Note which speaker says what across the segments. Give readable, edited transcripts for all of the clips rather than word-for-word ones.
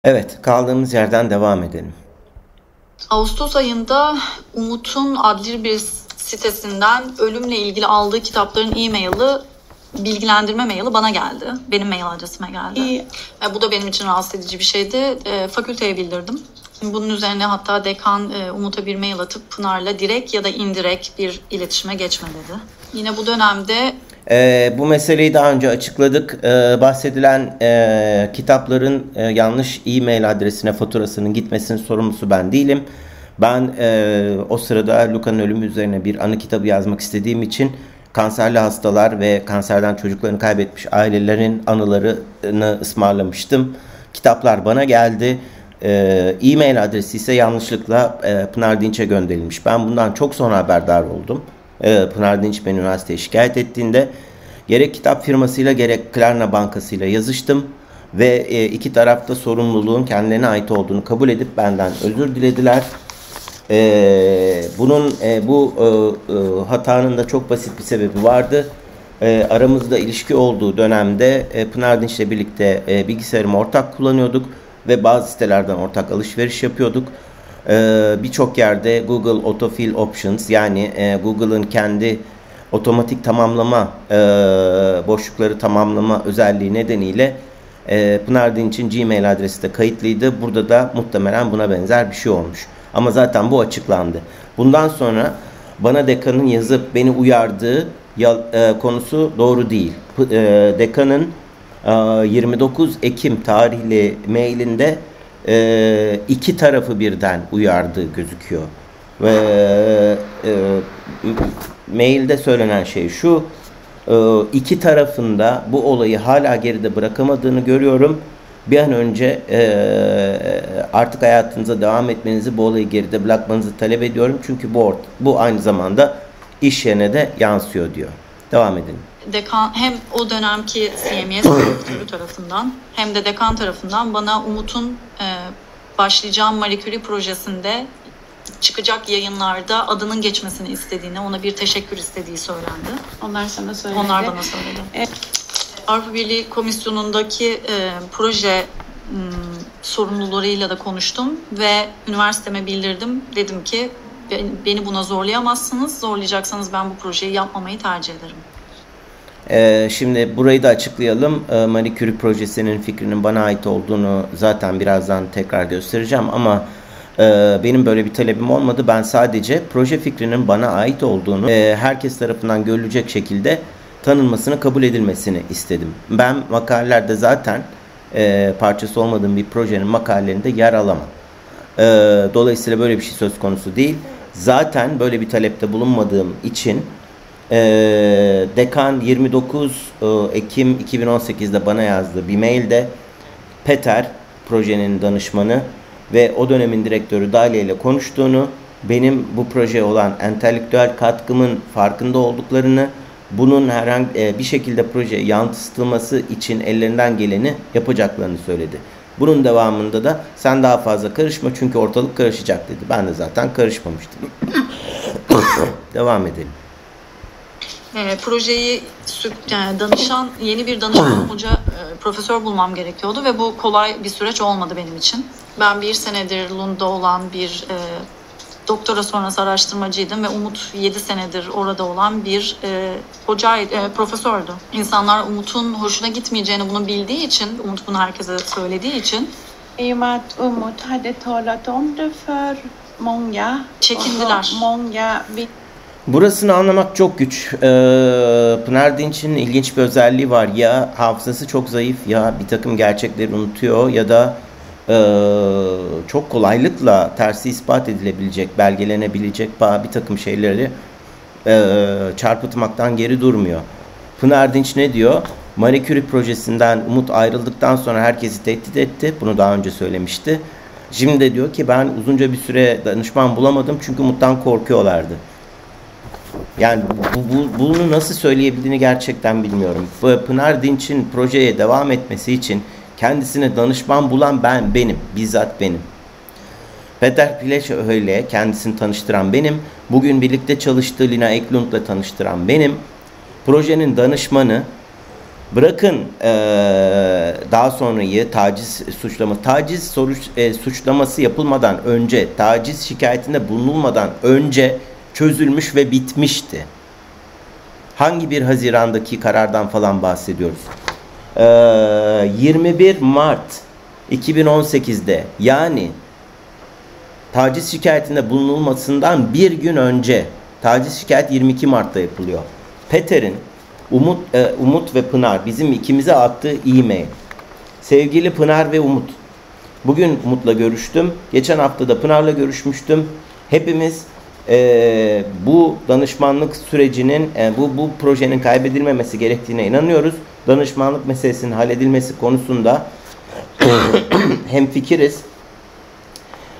Speaker 1: Evet, kaldığımız yerden devam edelim.
Speaker 2: Ağustos ayında Umut'un adli bir sitesinden ölümle ilgili aldığı kitapların e-mail'i, bilgilendirme maili bana geldi. Benim mail adresime geldi. Bu da benim için rahatsız edici bir şeydi. Fakülteye bildirdim. Bunun üzerine hatta dekan Umut'a bir mail atıp Pınar'la direkt ya da indirekt bir iletişime geçme dedi. Yine bu dönemde
Speaker 1: Bu meseleyi daha önce açıkladık. Bahsedilen kitapların yanlış e-mail adresine faturasının gitmesinin sorumlusu ben değilim. Ben o sırada Luca'nın ölümü üzerine bir anı kitabı yazmak istediğim için kanserli hastalar ve kanserden çocuklarını kaybetmiş ailelerin anılarını ısmarlamıştım. Kitaplar bana geldi. E-mail adresi ise yanlışlıkla Pınar Dinç'e gönderilmiş. Ben bundan çok sonra haberdar oldum. Pınar Dinç beni üniversiteye şikayet ettiğinde gerek kitap firmasıyla gerek Klarna Bankası'yla yazıştım ve iki tarafta sorumluluğun kendilerine ait olduğunu kabul edip benden özür dilediler. Bu hatanın da çok basit bir sebebi vardı. Aramızda ilişki olduğu dönemde Pınar Dinç'le birlikte bilgisayarımı ortak kullanıyorduk ve bazı sitelerden ortak alışveriş yapıyorduk. Birçok yerde Google Autofill Options, yani Google'ın kendi otomatik tamamlama boşlukları tamamlama özelliği nedeniyle Pınar Dinç'in Gmail adresi de kayıtlıydı. Burada da muhtemelen buna benzer bir şey olmuş. Ama zaten bu açıklandı. Bundan sonra bana dekanın yazıp beni uyardığı konusu doğru değil. Dekanın 29 Ekim tarihli mailinde iki tarafı birden uyardığı gözüküyor. Ve mailde söylenen şey şu: iki tarafında bu olayı hala geride bırakamadığını görüyorum. Bir an önce artık hayatınıza devam etmenizi, bu olayı geride bırakmanızı talep ediyorum. Çünkü bu aynı zamanda iş yerine de yansıyor diyor. Devam edelim.
Speaker 2: Dekan hem o dönemki CMS direktörü tarafından hem de dekan tarafından bana Umut'un başlayacağım Marie Curie projesinde çıkacak yayınlarda adının geçmesini istediğini, ona bir teşekkür istediği söylendi.
Speaker 3: Onlar sana söyledi.
Speaker 2: Onlar bana söyledi. Avrupa Birliği Komisyonu'ndaki proje sorumlularıyla da konuştum ve üniversiteme bildirdim. Dedim ki beni buna zorlayamazsınız. Zorlayacaksanız ben bu projeyi yapmamayı tercih ederim.
Speaker 1: Şimdi burayı da açıklayalım. Marie Curie projesinin fikrinin bana ait olduğunu zaten birazdan tekrar göstereceğim ama benim böyle bir talebim olmadı. Ben sadece proje fikrinin bana ait olduğunu herkes tarafından görülecek şekilde tanınmasını, kabul edilmesini istedim. Ben makalelerde zaten parçası olmadığım bir projenin makalelerinde yer alamam. Dolayısıyla böyle bir şey söz konusu değil. Zaten böyle bir talepte bulunmadığım için dekan 29 Ekim 2018'de bana yazdığı bir mailde Peter, projenin danışmanı ve o dönemin direktörü Dalia ile konuştuğunu, benim bu projeye olan entelektüel katkımın farkında olduklarını, bunun herhangi bir şekilde projeye yansıtılması için ellerinden geleni yapacaklarını söyledi. Bunun devamında da sen daha fazla karışma çünkü ortalık karışacak dedi. Ben de zaten karışmamıştım. Devam edelim.
Speaker 2: Projeyi danışan yeni bir danışman hoca, profesör bulmam gerekiyordu ve bu kolay bir süreç olmadı benim için. Ben bir senedir Lund'da olan bir doktora sonrası araştırmacıydım ve Umut 7 senedir orada olan bir profesördü. İnsanlar Umut'un hoşuna gitmeyeceğini bunu bildiği için, Umut bunu herkese söylediği için
Speaker 3: I och med att Umut hade talat om det för många.
Speaker 2: Çekindiler.
Speaker 1: Burasını anlamak çok güç. Pınar Dinç'in ilginç bir özelliği var. Ya hafızası çok zayıf, ya bir takım gerçekleri unutuyor ya da çok kolaylıkla tersi ispat edilebilecek, belgelenebilecek bir takım şeyleri çarpıtmaktan geri durmuyor. Pınar Dinç ne diyor? Marie Curie projesinden Umut ayrıldıktan sonra herkesi tehdit etti. Bunu daha önce söylemişti. Şimdi de diyor ki ben uzunca bir süre danışman bulamadım çünkü Umut'tan korkuyorlardı. Yani bunu nasıl söyleyebildiğini gerçekten bilmiyorum. Pınar Dinç'in projeye devam etmesi için kendisine danışman bulan bizzat benim. Peter Pileşöyle kendisini tanıştıran benim. Bugün birlikte çalıştığı Lina Eklund'la tanıştıran benim. Projenin danışmanı Bırakın daha sonrayı taciz suçlaması yapılmadan önce, taciz şikayetinde bulunulmadan önce çözülmüş ve bitmişti. Hangi bir Haziran'daki karardan falan bahsediyoruz? 21 Mart 2018'de, yani taciz şikayetinde bulunulmasından bir gün önce, taciz şikayet 22 Mart'ta yapılıyor. Peter'in Umut ve Pınar bizim ikimize attığı e-mail. Sevgili Pınar ve Umut, bugün Umut'la görüştüm. Geçen hafta da Pınar'la görüşmüştüm. Hepimiz bu danışmanlık sürecinin, bu projenin kaybedilmemesi gerektiğine inanıyoruz. Danışmanlık meselesinin halledilmesi konusunda hemfikiriz.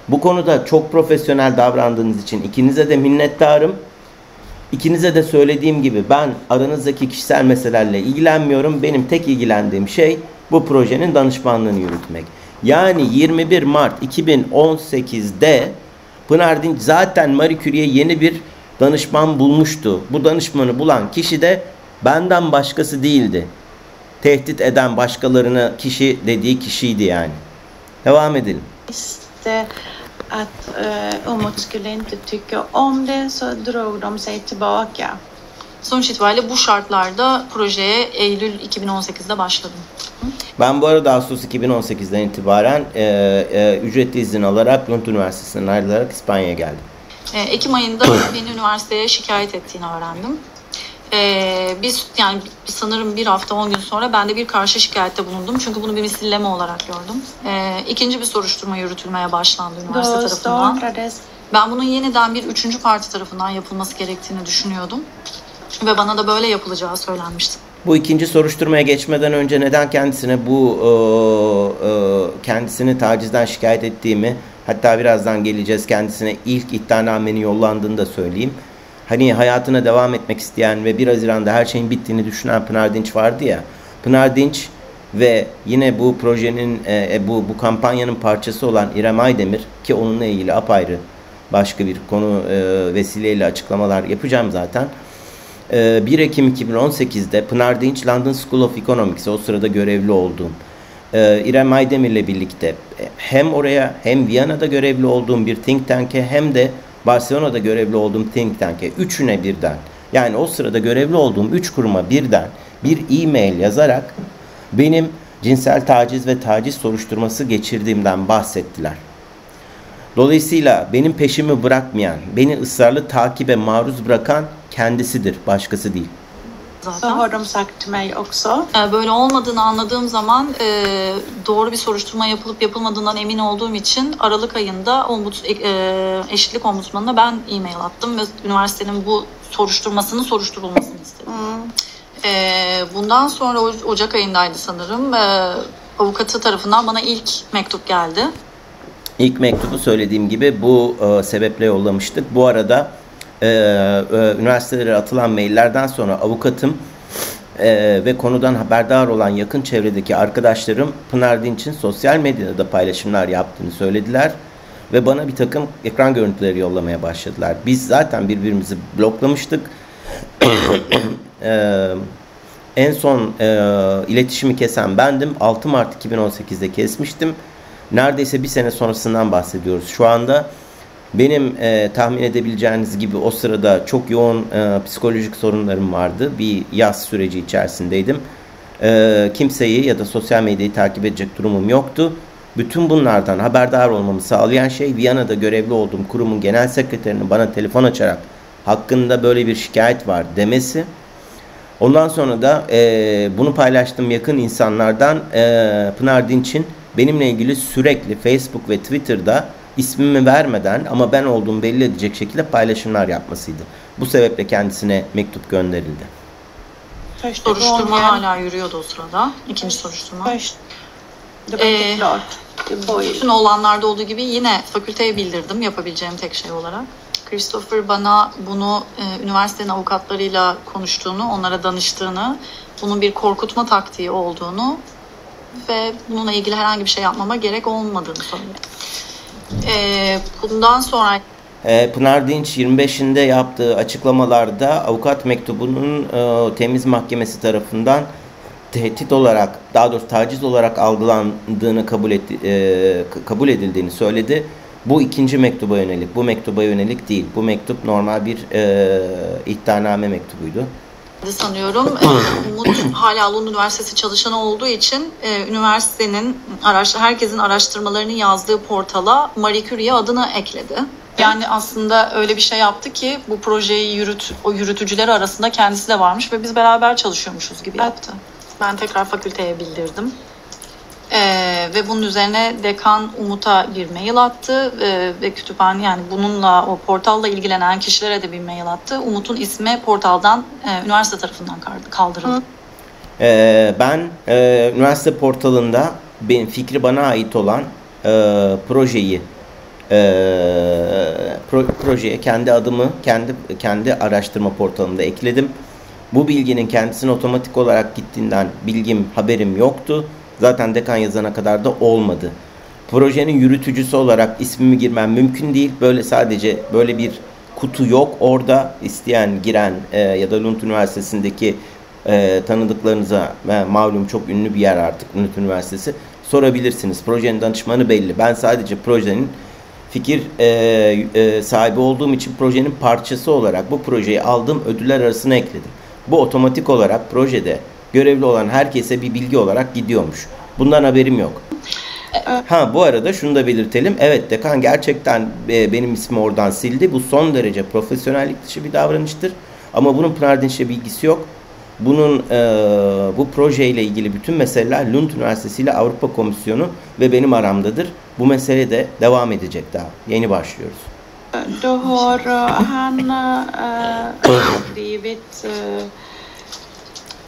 Speaker 1: Bu konuda çok profesyonel davrandığınız için ikinize de minnettarım. İkinize de söylediğim gibi ben aranızdaki kişisel meselelerle ilgilenmiyorum. Benim tek ilgilendiğim şey bu projenin danışmanlığını yürütmek. Yani 21 Mart 2018'de Pınar Dinç zaten Marie Curie'ye yeni bir danışman bulmuştu. Bu danışmanı bulan kişi de benden başkası değildi. Tehdit eden başkalarını kişi dediği kişiydi yani. Devam edelim.
Speaker 3: Visste att Umut skulle inte tycka om det, så drog de sig tillbaka.
Speaker 2: Sonuç itibariyle bu şartlarda projeye Eylül 2018'de başladım.
Speaker 1: Ben bu arada Ağustos 2018'den itibaren ücretli izin alarak Lund Üniversitesi'nden ayrılarak İspanya'ya geldim.
Speaker 2: Ekim ayında beni üniversiteye şikayet ettiğini öğrendim. Sanırım bir hafta 10 gün sonra ben de bir karşı şikayette bulundum. Çünkü bunu bir misilleme olarak gördüm. İkinci bir soruşturma yürütülmeye başlandı üniversite tarafından. Ben bunun yeniden bir üçüncü parti tarafından yapılması gerektiğini düşünüyordum. Ve bana da böyle yapılacağı söylenmişti.
Speaker 1: Bu ikinci soruşturmaya geçmeden önce neden kendisine kendisini tacizden şikayet ettiğimi, hatta birazdan geleceğiz, kendisine ilk iddianamenin yollandığını da söyleyeyim. Hani hayatına devam etmek isteyen ve 1 Haziran'da her şeyin bittiğini düşünen Pınar Dinç vardı ya. Pınar Dinç ve yine bu projenin, bu kampanyanın parçası olan İrem Aydemir, ki onunla ilgili apayrı başka bir konu vesileyle açıklamalar yapacağım zaten. 1 Ekim 2018'de Pınar Dinç, London School of Economics'e o sırada görevli olduğum, İrem Aydemir'le birlikte hem oraya hem Viyana'da görevli olduğum bir think tank'e hem de Barcelona'da görevli olduğum think tank'e, üçüne birden, yani o sırada görevli olduğum 3 kuruma birden bir e-mail yazarak benim cinsel taciz ve taciz soruşturması geçirdiğimden bahsettiler. Dolayısıyla benim peşimi bırakmayan, beni ısrarlı takibe maruz bırakan kendisidir, başkası değil.
Speaker 3: Så har de sagt till mig också.
Speaker 2: Böyle olmadığını anladığım zaman doğru bir soruşturma yapılıp yapılmadığından emin olduğum için Aralık ayında eşitlik ombudsmanına ben e-mail attım ve üniversitenin bu soruşturmasının soruşturulmasını istedim. Bundan sonra Ocak ayındaydı sanırım. Avukatı tarafından bana ilk mektup geldi.
Speaker 1: İlk mektubu söylediğim gibi bu sebeple yollamıştık. Bu arada üniversitelere atılan maillerden sonra avukatım ve konudan haberdar olan yakın çevredeki arkadaşlarım Pınar Dinç'in sosyal medyada paylaşımlar yaptığını söylediler ve bana bir takım ekran görüntüleri yollamaya başladılar. Biz zaten birbirimizi bloklamıştık. En son iletişimi kesen bendim. 6 Mart 2018'de kesmiştim. Neredeyse bir sene sonrasından bahsediyoruz şu anda. Benim tahmin edebileceğiniz gibi o sırada çok yoğun psikolojik sorunlarım vardı. Bir yaz süreci içerisindeydim. Kimseyi ya da sosyal medyayı takip edecek durumum yoktu. Bütün bunlardan haberdar olmamı sağlayan şey Viyana'da görevli olduğum kurumun genel sekreterinin bana telefon açarak hakkında böyle bir şikayet var demesi. Ondan sonra da bunu paylaştığım yakın insanlardan Pınar Dinç'in benimle ilgili sürekli Facebook ve Twitter'da ismimi vermeden ama ben olduğumu belli edecek şekilde paylaşımlar yapmasıydı. Bu sebeple kendisine mektup gönderildi.
Speaker 2: Soruşturma hala yürüyordu o sırada. İkinci soruşturma. Bütün olanlarda olduğu gibi yine fakülteye bildirdim yapabileceğim tek şey olarak. Christopher bana bunu üniversitenin avukatlarıyla konuştuğunu, onlara danıştığını, bunun bir korkutma taktiği olduğunu ve bununla ilgili herhangi bir şey yapmama gerek olmadığını söyledi. Bundan sonra
Speaker 1: Pınar Dinç 25'inde yaptığı açıklamalarda avukat mektubunun temiz mahkemesi tarafından tehdit olarak, daha doğrusu taciz olarak algılandığını kabul edildiğini söyledi. Bu ikinci mektuba yönelik, bu mektuba yönelik değil. Bu mektup normal bir iddianame mektubuydu.
Speaker 2: Sanıyorum Umut hala Lund Üniversitesi çalışanı olduğu için üniversitenin herkesin araştırmalarını yazdığı portala Marie Curie'ye adını ekledi. Yani aslında öyle bir şey yaptı ki bu projeyi o yürütücüler arasında kendisi de varmış ve biz beraber çalışıyormuşuz gibi yaptı. Ben tekrar fakülteye bildirdim. Ve bunun üzerine dekan Umut'a bir mail attı ve kütüphane, yani bununla, o portalla ilgilenen kişilere de bir mail attı. Umut'un ismi portaldan üniversite tarafından kaldırıldı.
Speaker 1: Ben üniversite portalında fikri bana ait olan projeye kendi adımı kendi araştırma portalımda ekledim. Bu bilginin kendisine otomatik olarak gittiğinden haberim yoktu. Zaten dekan yazana kadar da olmadı. Projenin yürütücüsü olarak ismimi girmem mümkün değil. Sadece böyle bir kutu yok. Orada isteyen giren ya da Lund Üniversitesi'ndeki tanıdıklarınıza, malum çok ünlü bir yer artık Lund Üniversitesi, sorabilirsiniz. Projenin danışmanı belli. Ben sadece projenin fikir sahibi olduğum için projenin parçası olarak bu projeyi aldığım ödüller arasına ekledim. Bu otomatik olarak projede görevli olan herkese bir bilgi olarak gidiyormuş. Bundan haberim yok. Bu arada şunu da belirtelim. Evet, dekan gerçekten benim ismimi oradan sildi. Bu son derece profesyonellik dışı bir davranıştır. Ama bunun Pınar Dinç'le bilgisi yok. Bu projeyle ilgili bütün meseleler Lund Üniversitesi ile Avrupa Komisyonu ve benim aramdadır. Bu mesele de devam edecek daha. Yeni başlıyoruz.
Speaker 3: Då har han skrivit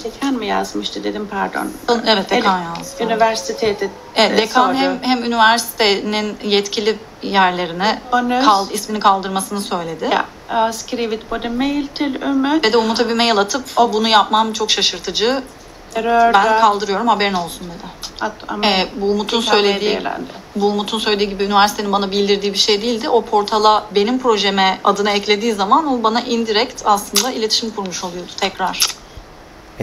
Speaker 3: dekan mı yazmıştı dedim, pardon.
Speaker 2: Evet, dekan yazdı.
Speaker 3: Üniversitede.
Speaker 2: Evet, dekan hem üniversitenin yetkili yerlerine ismini kaldırmasını söyledi.
Speaker 3: Ja, skrivit både mail till Umut.
Speaker 2: Ve de Umut'a bir mail atıp bunu yapmam çok şaşırtıcı. Ben kaldırıyorum, haberin olsun dedi. Bu Umut'un söylediği gibi üniversitenin bana bildirdiği bir şey değildi. O portala benim projeme adını eklediği zaman o bana indirekt aslında iletişim kurmuş oluyordu tekrar.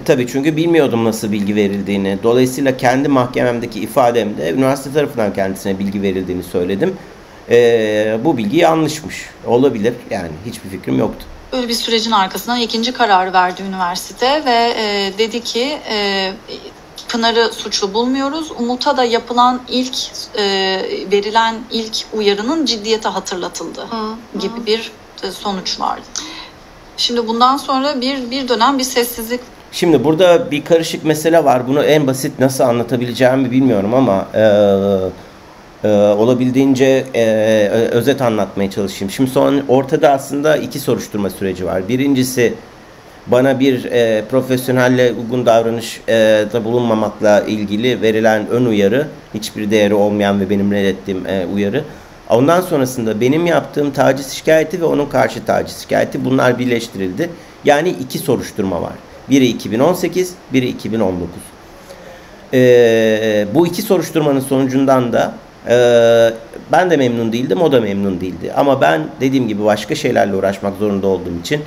Speaker 1: Tabii, çünkü bilmiyordum nasıl bilgi verildiğini. Dolayısıyla kendi mahkememdeki ifademde üniversite tarafından kendisine bilgi verildiğini söyledim. Bu bilgi yanlışmış. Olabilir. Yani hiçbir fikrim yoktu.
Speaker 2: Böyle bir sürecin arkasından ikinci kararı verdi üniversite ve dedi ki Pınar'ı suçlu bulmuyoruz. Umut'a da yapılan verilen ilk uyarının ciddiyete hatırlatıldı gibi bir sonuç vardı. Şimdi bundan sonra bir dönem bir sessizlik.
Speaker 1: Şimdi burada bir karışık mesele var. Bunu en basit nasıl anlatabileceğimi bilmiyorum ama olabildiğince özet anlatmaya çalışayım. Şimdi ortada aslında iki soruşturma süreci var. Birincisi, bana bir profesyonelle uygun davranışta bulunmamakla ilgili verilen ön uyarı, hiçbir değeri olmayan ve benim reddettiğim uyarı. Ondan sonrasında benim yaptığım taciz şikayeti ve onun karşı taciz şikayeti, bunlar birleştirildi. Yani iki soruşturma var. Biri 2018, biri 2019. Bu iki soruşturmanın sonucundan da ben de memnun değildim, o da memnun değildi. Ama ben dediğim gibi başka şeylerle uğraşmak zorunda olduğum için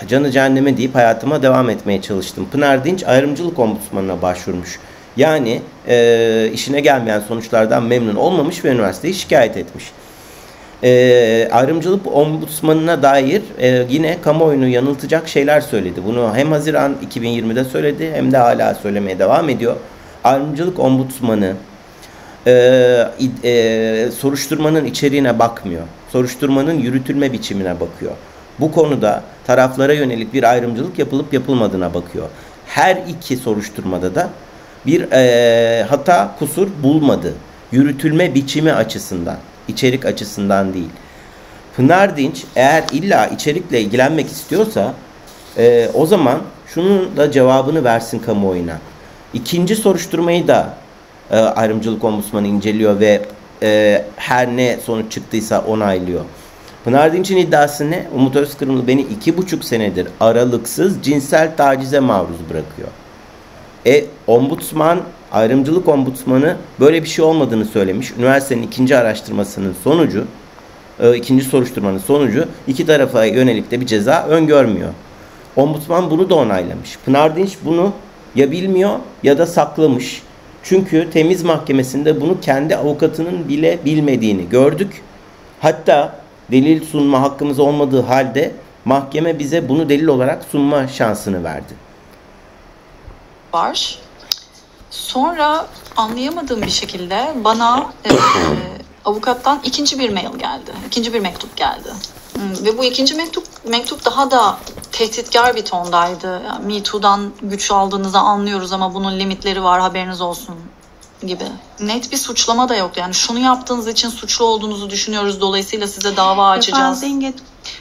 Speaker 1: canı cehenneme deyip hayatıma devam etmeye çalıştım. Pınar Dinç ayrımcılık ombudsmanına başvurmuş. Yani işine gelmeyen sonuçlardan memnun olmamış ve üniversiteyi şikayet etmiş. Ayrımcılık ombudsmanına dair yine kamuoyunu yanıltacak şeyler söyledi. Bunu hem Haziran 2020'de söyledi hem de hala söylemeye devam ediyor. Ayrımcılık ombudsmanı soruşturmanın içeriğine bakmıyor. Soruşturmanın yürütülme biçimine bakıyor. Bu konuda taraflara yönelik bir ayrımcılık yapılıp yapılmadığına bakıyor. Her iki soruşturmada da bir hata, kusur bulmadı. Yürütülme biçimi açısından, içerik açısından değil. Pınar Dinç eğer illa içerikle ilgilenmek istiyorsa o zaman şunun da cevabını versin kamuoyuna. İkinci soruşturmayı da ayrımcılık ombudsmanı inceliyor ve her ne sonuç çıktıysa onaylıyor. Pınar Dinç'in iddiası ne? Umut Özkırımlı beni 2,5 senedir aralıksız cinsel tacize maruz bırakıyor. Ombudsman, ayrımcılık ombudsmanı böyle bir şey olmadığını söylemiş. Üniversitenin ikinci araştırmasının sonucu, ikinci soruşturmanın sonucu iki tarafa yönelik de bir ceza öngörmüyor. Ombudsman bunu da onaylamış. Pınar Dinç bunu ya bilmiyor ya da saklamış. Çünkü temiz mahkemesinde bunu kendi avukatının bile bilmediğini gördük. Hatta delil sunma hakkımız olmadığı halde mahkeme bize bunu delil olarak sunma şansını verdi.
Speaker 2: Var. Sonra anlayamadığım bir şekilde bana avukattan ikinci bir mail geldi. İkinci bir mektup geldi. Ve bu ikinci mektup daha da tehditkar bir tondaydı. Yani Me Too'dan güç aldığınızı anlıyoruz ama bunun limitleri var, haberiniz olsun gibi. Net bir suçlama da yoktu. Yani şunu yaptığınız için suçlu olduğunuzu düşünüyoruz. Dolayısıyla size dava açacağız.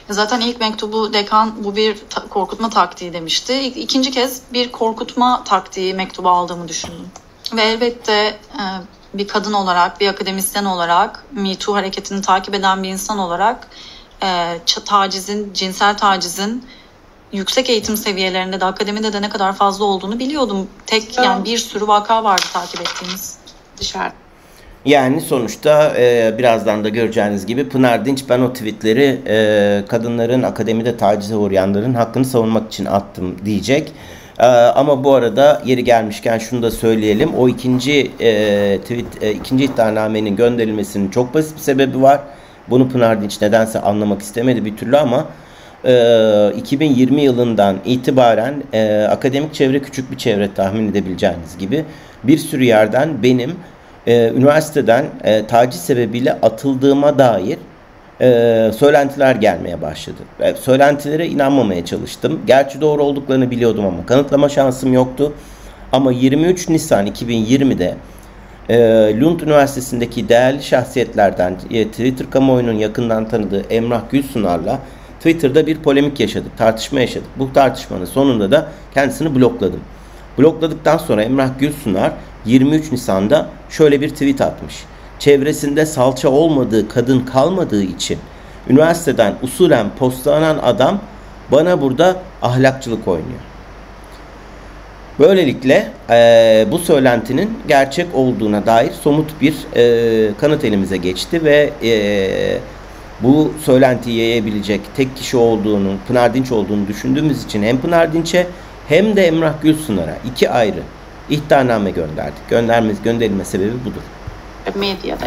Speaker 2: Zaten ilk mektubu dekan bu bir korkutma taktiği demişti. İkinci kez bir korkutma taktiği mektubu aldığımı düşündüm. Ve elbette bir kadın olarak, bir akademisyen olarak, Me Too hareketini takip eden bir insan olarak cinsel tacizin yüksek eğitim seviyelerinde de akademide de ne kadar fazla olduğunu biliyordum. Yani bir sürü vaka vardı takip ettiğimiz.
Speaker 3: Dışarı.
Speaker 1: Yani sonuçta birazdan da göreceğiniz gibi Pınar Dinç ben o tweetleri kadınların akademide tacize uğrayanların hakkını savunmak için attım diyecek. Ama bu arada yeri gelmişken şunu da söyleyelim. O ikinci ikinci iddianamenin gönderilmesinin çok basit bir sebebi var. Bunu Pınar Dinç nedense anlamak istemedi bir türlü ama 2020 yılından itibaren akademik çevre küçük bir çevre tahmin edebileceğiniz gibi bir sürü yerden benim üniversiteden taciz sebebiyle atıldığıma dair söylentiler gelmeye başladı. Söylentilere inanmamaya çalıştım. Gerçi doğru olduklarını biliyordum ama kanıtlama şansım yoktu. Ama 23 Nisan 2020'de Lund Üniversitesi'ndeki değerli şahsiyetlerden Twitter kamuoyunun yakından tanıdığı Emrah Gülsunar'la Twitter'da bir polemik yaşadık, tartışma yaşadık. Bu tartışmanın sonunda da kendisini blokladım. Blokladıktan sonra Emrah Gülsunar 23 Nisan'da şöyle bir tweet atmış. Çevresinde salça olmadığı kadın kalmadığı için üniversiteden usulen postalanan adam bana burada ahlakçılık oynuyor. Böylelikle bu söylentinin gerçek olduğuna dair somut bir kanıt elimize geçti ve bu söylentiyi yayabilecek tek kişi olduğunu, Pınar Dinç olduğunu düşündüğümüz için hem Pınar Dinç'e hem de Emrah Gülsunar'a iki ayrı iddianame gönderdik. Gönderilme sebebi budur.
Speaker 3: Medya.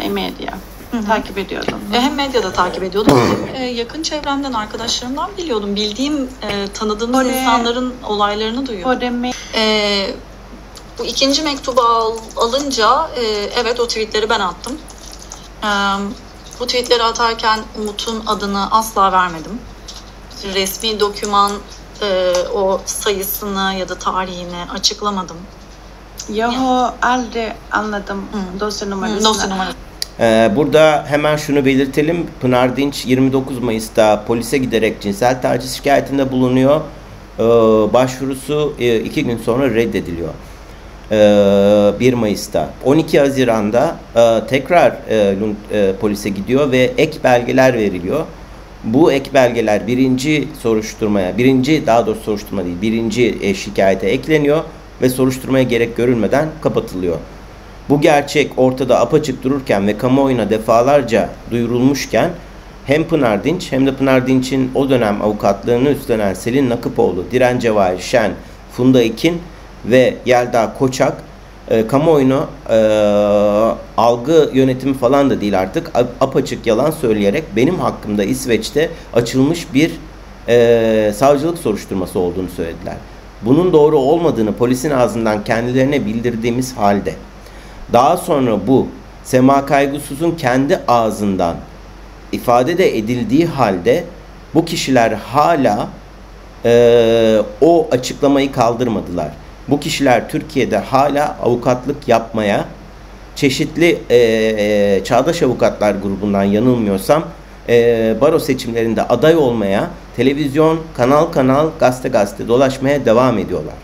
Speaker 3: Takip ediyordum.
Speaker 2: Hem medyada takip ediyordum hem yakın çevremden, arkadaşlarımdan biliyordum. Bildiğim, tanıdığımız insanların olaylarını duyuyorum. Bu ikinci mektubu alınca evet o tweetleri ben attım. Bu tweetleri atarken Umut'un adını asla vermedim. Resmi doküman o sayısını ya da tarihini açıklamadım.
Speaker 3: Jag har aldrig anladım dosya numarasını.
Speaker 1: Burada hemen şunu belirtelim. Pınar Dinç 29 Mayıs'ta polise giderek cinsel taciz şikayetinde bulunuyor. Başvurusu 2 gün sonra reddediliyor. 1 Mayıs'ta. 12 Haziran'da tekrar polise gidiyor ve ek belgeler veriliyor. Bu ek belgeler birinci şikayete ekleniyor ve soruşturmaya gerek görülmeden kapatılıyor. Bu gerçek ortada apaçık dururken ve kamuoyuna defalarca duyurulmuşken hem Pınar Dinç hem de Pınar Dinç'in o dönem avukatlığını üstlenen Selin Nakıpoğlu, Diren Cevahir Şen, Funda Ekin ve Yelda Koçak kamuoyuna algı yönetimi falan da değil artık apaçık yalan söyleyerek benim hakkımda İsveç'te açılmış bir savcılık soruşturması olduğunu söylediler. Bunun doğru olmadığını polisin ağzından kendilerine bildirdiğimiz halde daha sonra bu Sema Kaygusuz'un kendi ağzından ifade de edildiği halde bu kişiler hala o açıklamayı kaldırmadılar. Bu kişiler Türkiye'de hala avukatlık yapmaya, çeşitli Çağdaş Avukatlar grubundan yanılmıyorsam baro seçimlerinde aday olmaya, televizyon, kanal, gazete dolaşmaya devam ediyorlar.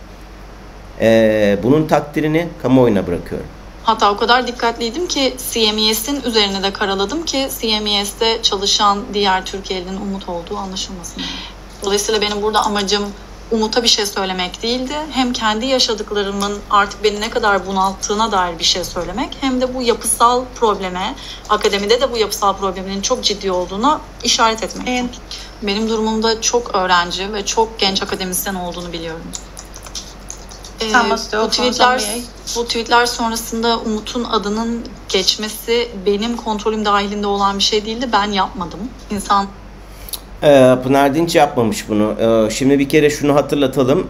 Speaker 1: Bunun takdirini kamuoyuna bırakıyorum.
Speaker 2: Hatta o kadar dikkatliydim ki CMES'in üzerine de karaladım ki CMES'te çalışan diğer Türkiye'linin Umut olduğu anlaşılmasın. Dolayısıyla benim burada amacım Umut'a bir şey söylemek değildi. Hem kendi yaşadıklarımın artık beni ne kadar bunalttığına dair bir şey söylemek, hem de bu yapısal probleme, akademide de bu yapısal problemin çok ciddi olduğuna işaret etmek. Benim durumumda çok öğrenci ve çok genç akademisyen olduğunu biliyorum. Bu tweetler sonrasında Umut'un adının geçmesi benim kontrolüm dahilinde olan bir şey değildi. Ben yapmadım.
Speaker 1: Pınar Dinç yapmamış bunu. Şimdi bir kere şunu hatırlatalım.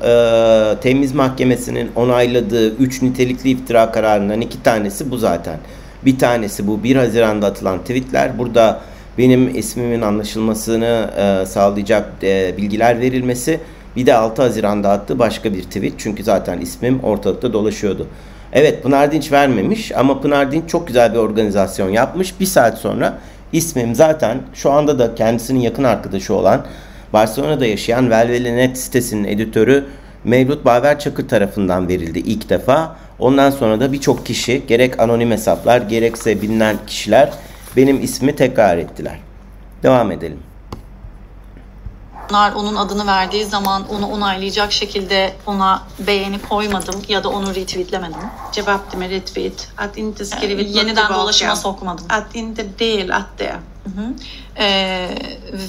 Speaker 1: Temiz Mahkemesi'nin onayladığı 3 nitelikli iftira kararından 2 tanesi bu zaten. Bir tanesi bu 1 Haziran'da atılan tweetler. Burada benim ismimin anlaşılmasını sağlayacak bilgiler verilmesi. Bir de 6 Haziran'da attığı başka bir tweet. Çünkü zaten ismim ortalıkta dolaşıyordu. Evet, Pınar Dinç vermemiş ama Pınar Dinç çok güzel bir organizasyon yapmış. Bir saat sonra ismim zaten şu anda da kendisinin yakın arkadaşı olan Barcelona'da yaşayan Velvele.net sitesinin editörü Mevlüt Baver Çakır tarafından verildi ilk defa. Ondan sonra da birçok kişi, gerek anonim hesaplar gerekse bilinen kişiler benim ismimi tekrar ettiler. Devam edelim.
Speaker 2: Onun adını verdiği zaman onu onaylayacak şekilde ona beğeni koymadım ya da onu retweetlemedim.
Speaker 3: Cevap med retweet. Att inte skrivit
Speaker 2: yeniden dolaşıma sokmadım.
Speaker 3: Att inte delat det.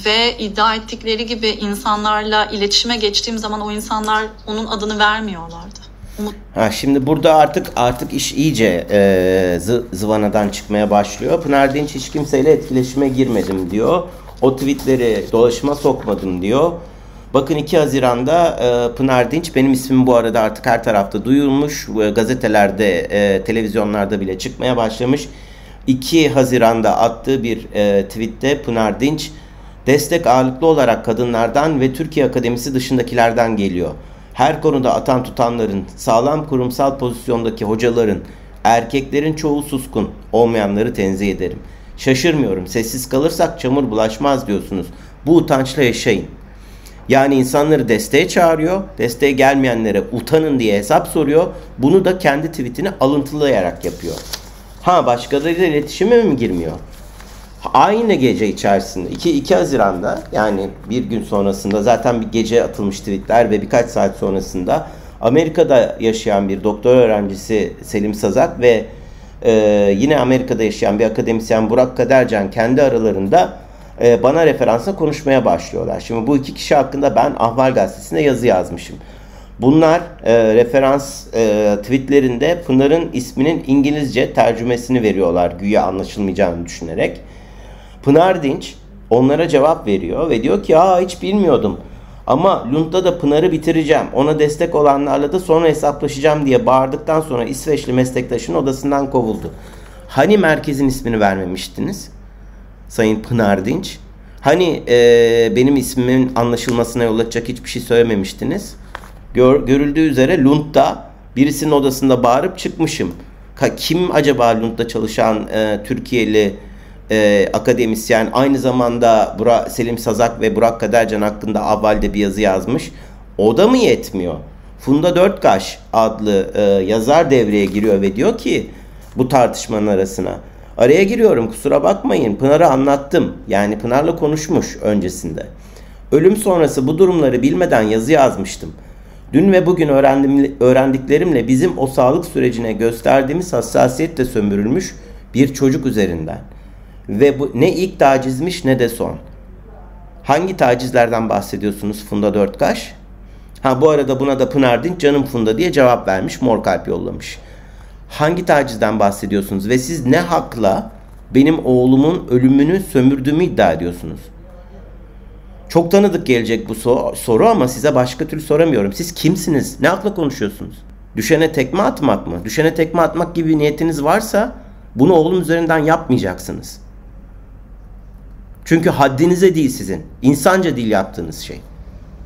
Speaker 2: Ve iddia ettikleri gibi insanlarla iletişime geçtiğim zaman o insanlar onun adını vermiyorlardı.
Speaker 1: Şimdi burada artık iş iyice zıvanadan çıkmaya başlıyor. Pınar Dinç hiç kimseyle etkileşime girmedim diyor. O tweetleri dolaşıma sokmadım diyor. Bakın 2 Haziran'da Pınar Dinç, benim ismim bu arada artık her tarafta duyulmuş. Gazetelerde, televizyonlarda bile çıkmaya başlamış. 2 Haziran'da attığı bir tweette Pınar Dinç, destek ağırlıklı olarak kadınlardan ve Türkiye Akademisi dışındakilerden geliyor. Her konuda atan tutanların, sağlam kurumsal pozisyondaki hocaların, erkeklerin çoğu suskun, olmayanları tenzih ederim. Şaşırmıyorum, sessiz kalırsak çamur bulaşmaz diyorsunuz. Bu utançla yaşayın. Yani insanları desteğe çağırıyor, desteğe gelmeyenlere utanın diye hesap soruyor. Bunu da kendi tweetini alıntılayarak yapıyor. Başkalarıyla iletişime mi girmiyor? Aynı gece içerisinde 2 Haziran'da, yani bir gün sonrasında, zaten bir gece atılmış tweetler ve birkaç saat sonrasında Amerika'da yaşayan bir doktor öğrencisi Selim Sazak ve yine Amerika'da yaşayan bir akademisyen Burak Kadercan kendi aralarında bana referansla konuşmaya başlıyorlar. Şimdi bu iki kişi hakkında ben Ahval Gazetesi'nde yazı yazmışım. Bunlar referans tweetlerinde Pınar'ın isminin İngilizce tercümesini veriyorlar güya anlaşılmayacağını düşünerek. Pınar Dinç onlara cevap veriyor ve diyor ki hiç bilmiyordum ama Lund'da da Pınar'ı bitireceğim, ona destek olanlarla da sonra hesaplaşacağım diye bağırdıktan sonra İsveçli meslektaşının odasından kovuldu. Hani merkezin ismini vermemiştiniz Sayın Pınar Dinç? Hani benim ismimin anlaşılmasına yol açacak hiçbir şey söylememiştiniz? Görüldüğü üzere Lund'da birisinin odasında bağırıp çıkmışım. Kim acaba Lund'da çalışan Türkiye'li akademisyen, aynı zamanda Selim Sazak ve Burak Kadercan hakkında Avval'de bir yazı yazmış. O da mı yetmiyor? Funda Dörtkaş adlı yazar devreye giriyor ve diyor ki bu tartışmanın araya giriyorum, kusura bakmayın, Pınar'a anlattım. Yani Pınar'la konuşmuş öncesinde. Ölüm sonrası bu durumları bilmeden yazı yazmıştım. Dün ve bugün öğrendiklerimle bizim o sağlık sürecine gösterdiğimiz hassasiyet de sömürülmüş bir çocuk üzerinden. Ve bu ne ilk tacizmiş ne de son. Hangi tacizlerden bahsediyorsunuz Funda Dörtkaş? Bu arada buna da Pınar Dinç canım Funda diye cevap vermiş, mor kalp yollamış. Hangi tacizden bahsediyorsunuz ve siz ne hakla benim oğlumun ölümünü sömürdüğümü iddia ediyorsunuz? Çok tanıdık gelecek bu soru ama size başka türlü soramıyorum. Siz kimsiniz? Ne hakla konuşuyorsunuz? Düşene tekme atmak mı? Düşene tekme atmak gibi bir niyetiniz varsa bunu oğlum üzerinden yapmayacaksınız. Çünkü haddinize değil sizin. İnsanca değil yaptığınız şey.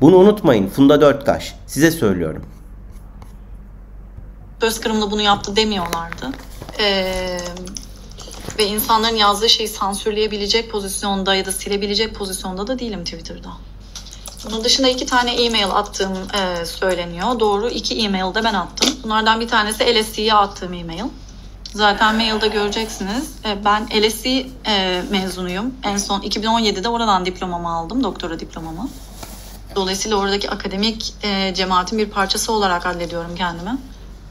Speaker 1: Bunu unutmayın Funda Dörtkaş. Size söylüyorum.
Speaker 2: Söz kırımla bunu yaptı demiyorlardı. Ve insanların yazdığı şeyi sansürleyebilecek pozisyonda ya da silebilecek pozisyonda da değilim Twitter'da. Bunun dışında 2 tane e-mail attığım söyleniyor. Doğru, 2 e-mail de ben attım. Bunlardan bir tanesi LSE'ye attığım e-mail. Zaten mailde göreceksiniz. Ben LSE mezunuyum. En son 2017'de oradan diplomamı aldım, doktora diplomamı. Dolayısıyla oradaki akademik cemaatin bir parçası olarak hallediyorum kendimi.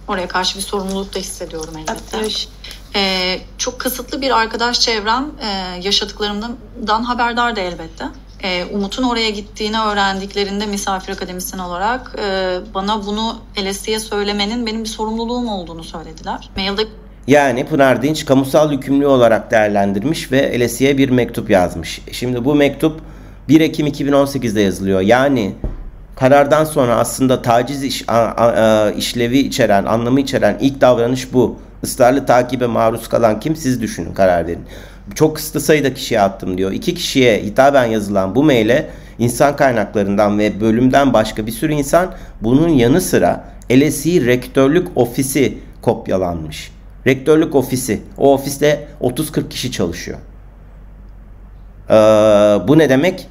Speaker 2: Oraya karşı bir sorumluluk da hissediyorum elbette. Çok kısıtlı bir arkadaş çevrem yaşadıklarımdan haberdardı elbette. Umut'un oraya gittiğini öğrendiklerinde misafir akademisyen olarak bana bunu LSE'ye söylemenin benim bir sorumluluğum olduğunu söylediler. Mailde
Speaker 1: Yani Pınar Dinç kamusal yükümlü olarak değerlendirmiş ve LSE'ye bir mektup yazmış. Şimdi bu mektup 1 Ekim 2018'de yazılıyor. Yani karardan sonra aslında taciz işlevi içeren, anlamı içeren ilk davranış bu. Israrlı takibe maruz kalan kim? Siz düşünün, karar verin. Çok kısıtlı sayıda kişiye attım diyor. 2 kişiye hitaben yazılan bu maile insan kaynaklarından ve bölümden başka bir sürü insan, bunun yanı sıra LSE Rektörlük Ofisi kopyalanmış. Rektörlük Ofisi. O ofiste 30-40 kişi çalışıyor. Bu ne demek?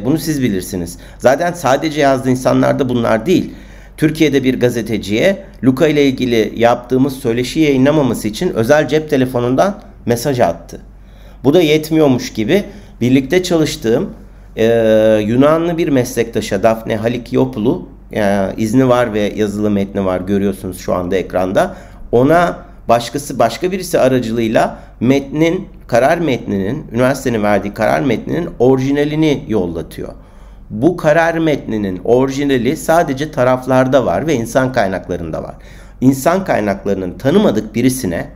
Speaker 1: Bunu siz bilirsiniz. Zaten sadece yazdığı insanlar da bunlar değil. Türkiye'de bir gazeteciye Luka ile ilgili yaptığımız söyleşi yayınlamaması için özel cep telefonundan mesaj attı. Bu da yetmiyormuş gibi birlikte çalıştığım Yunanlı bir meslektaşa, Daphne Halikiopoulou, izni var ve yazılı metni var, görüyorsunuz şu anda ekranda. Ona başka birisi aracılığıyla karar metninin, üniversitenin verdiği karar metninin orijinalini yollatıyor. Bu karar metninin orijinali sadece taraflarda var ve insan kaynaklarında var. İnsan kaynaklarının tanımadık birisine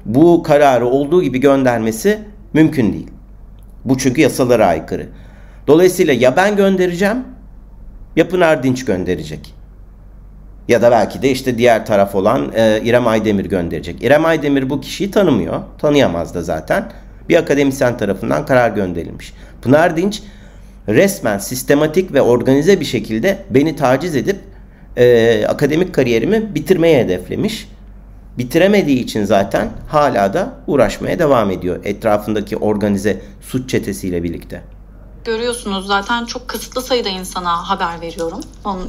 Speaker 1: bu kararı olduğu gibi göndermesi mümkün değil. Bu çünkü yasalara aykırı. Dolayısıyla ya ben göndereceğim ya Pınar Dinç gönderecek. Ya da belki de işte diğer taraf olan İrem Aydemir gönderecek. İrem Aydemir bu kişiyi tanımıyor. Tanıyamaz da zaten. Bir akademisyen tarafından karar gönderilmiş. Pınar Dinç resmen sistematik ve organize bir şekilde beni taciz edip akademik kariyerimi bitirmeye hedeflemiş. Bitiremediği için zaten hala da uğraşmaya devam ediyor etrafındaki organize suç çetesiyle birlikte.
Speaker 2: Görüyorsunuz zaten çok kısıtlı sayıda insana haber veriyorum.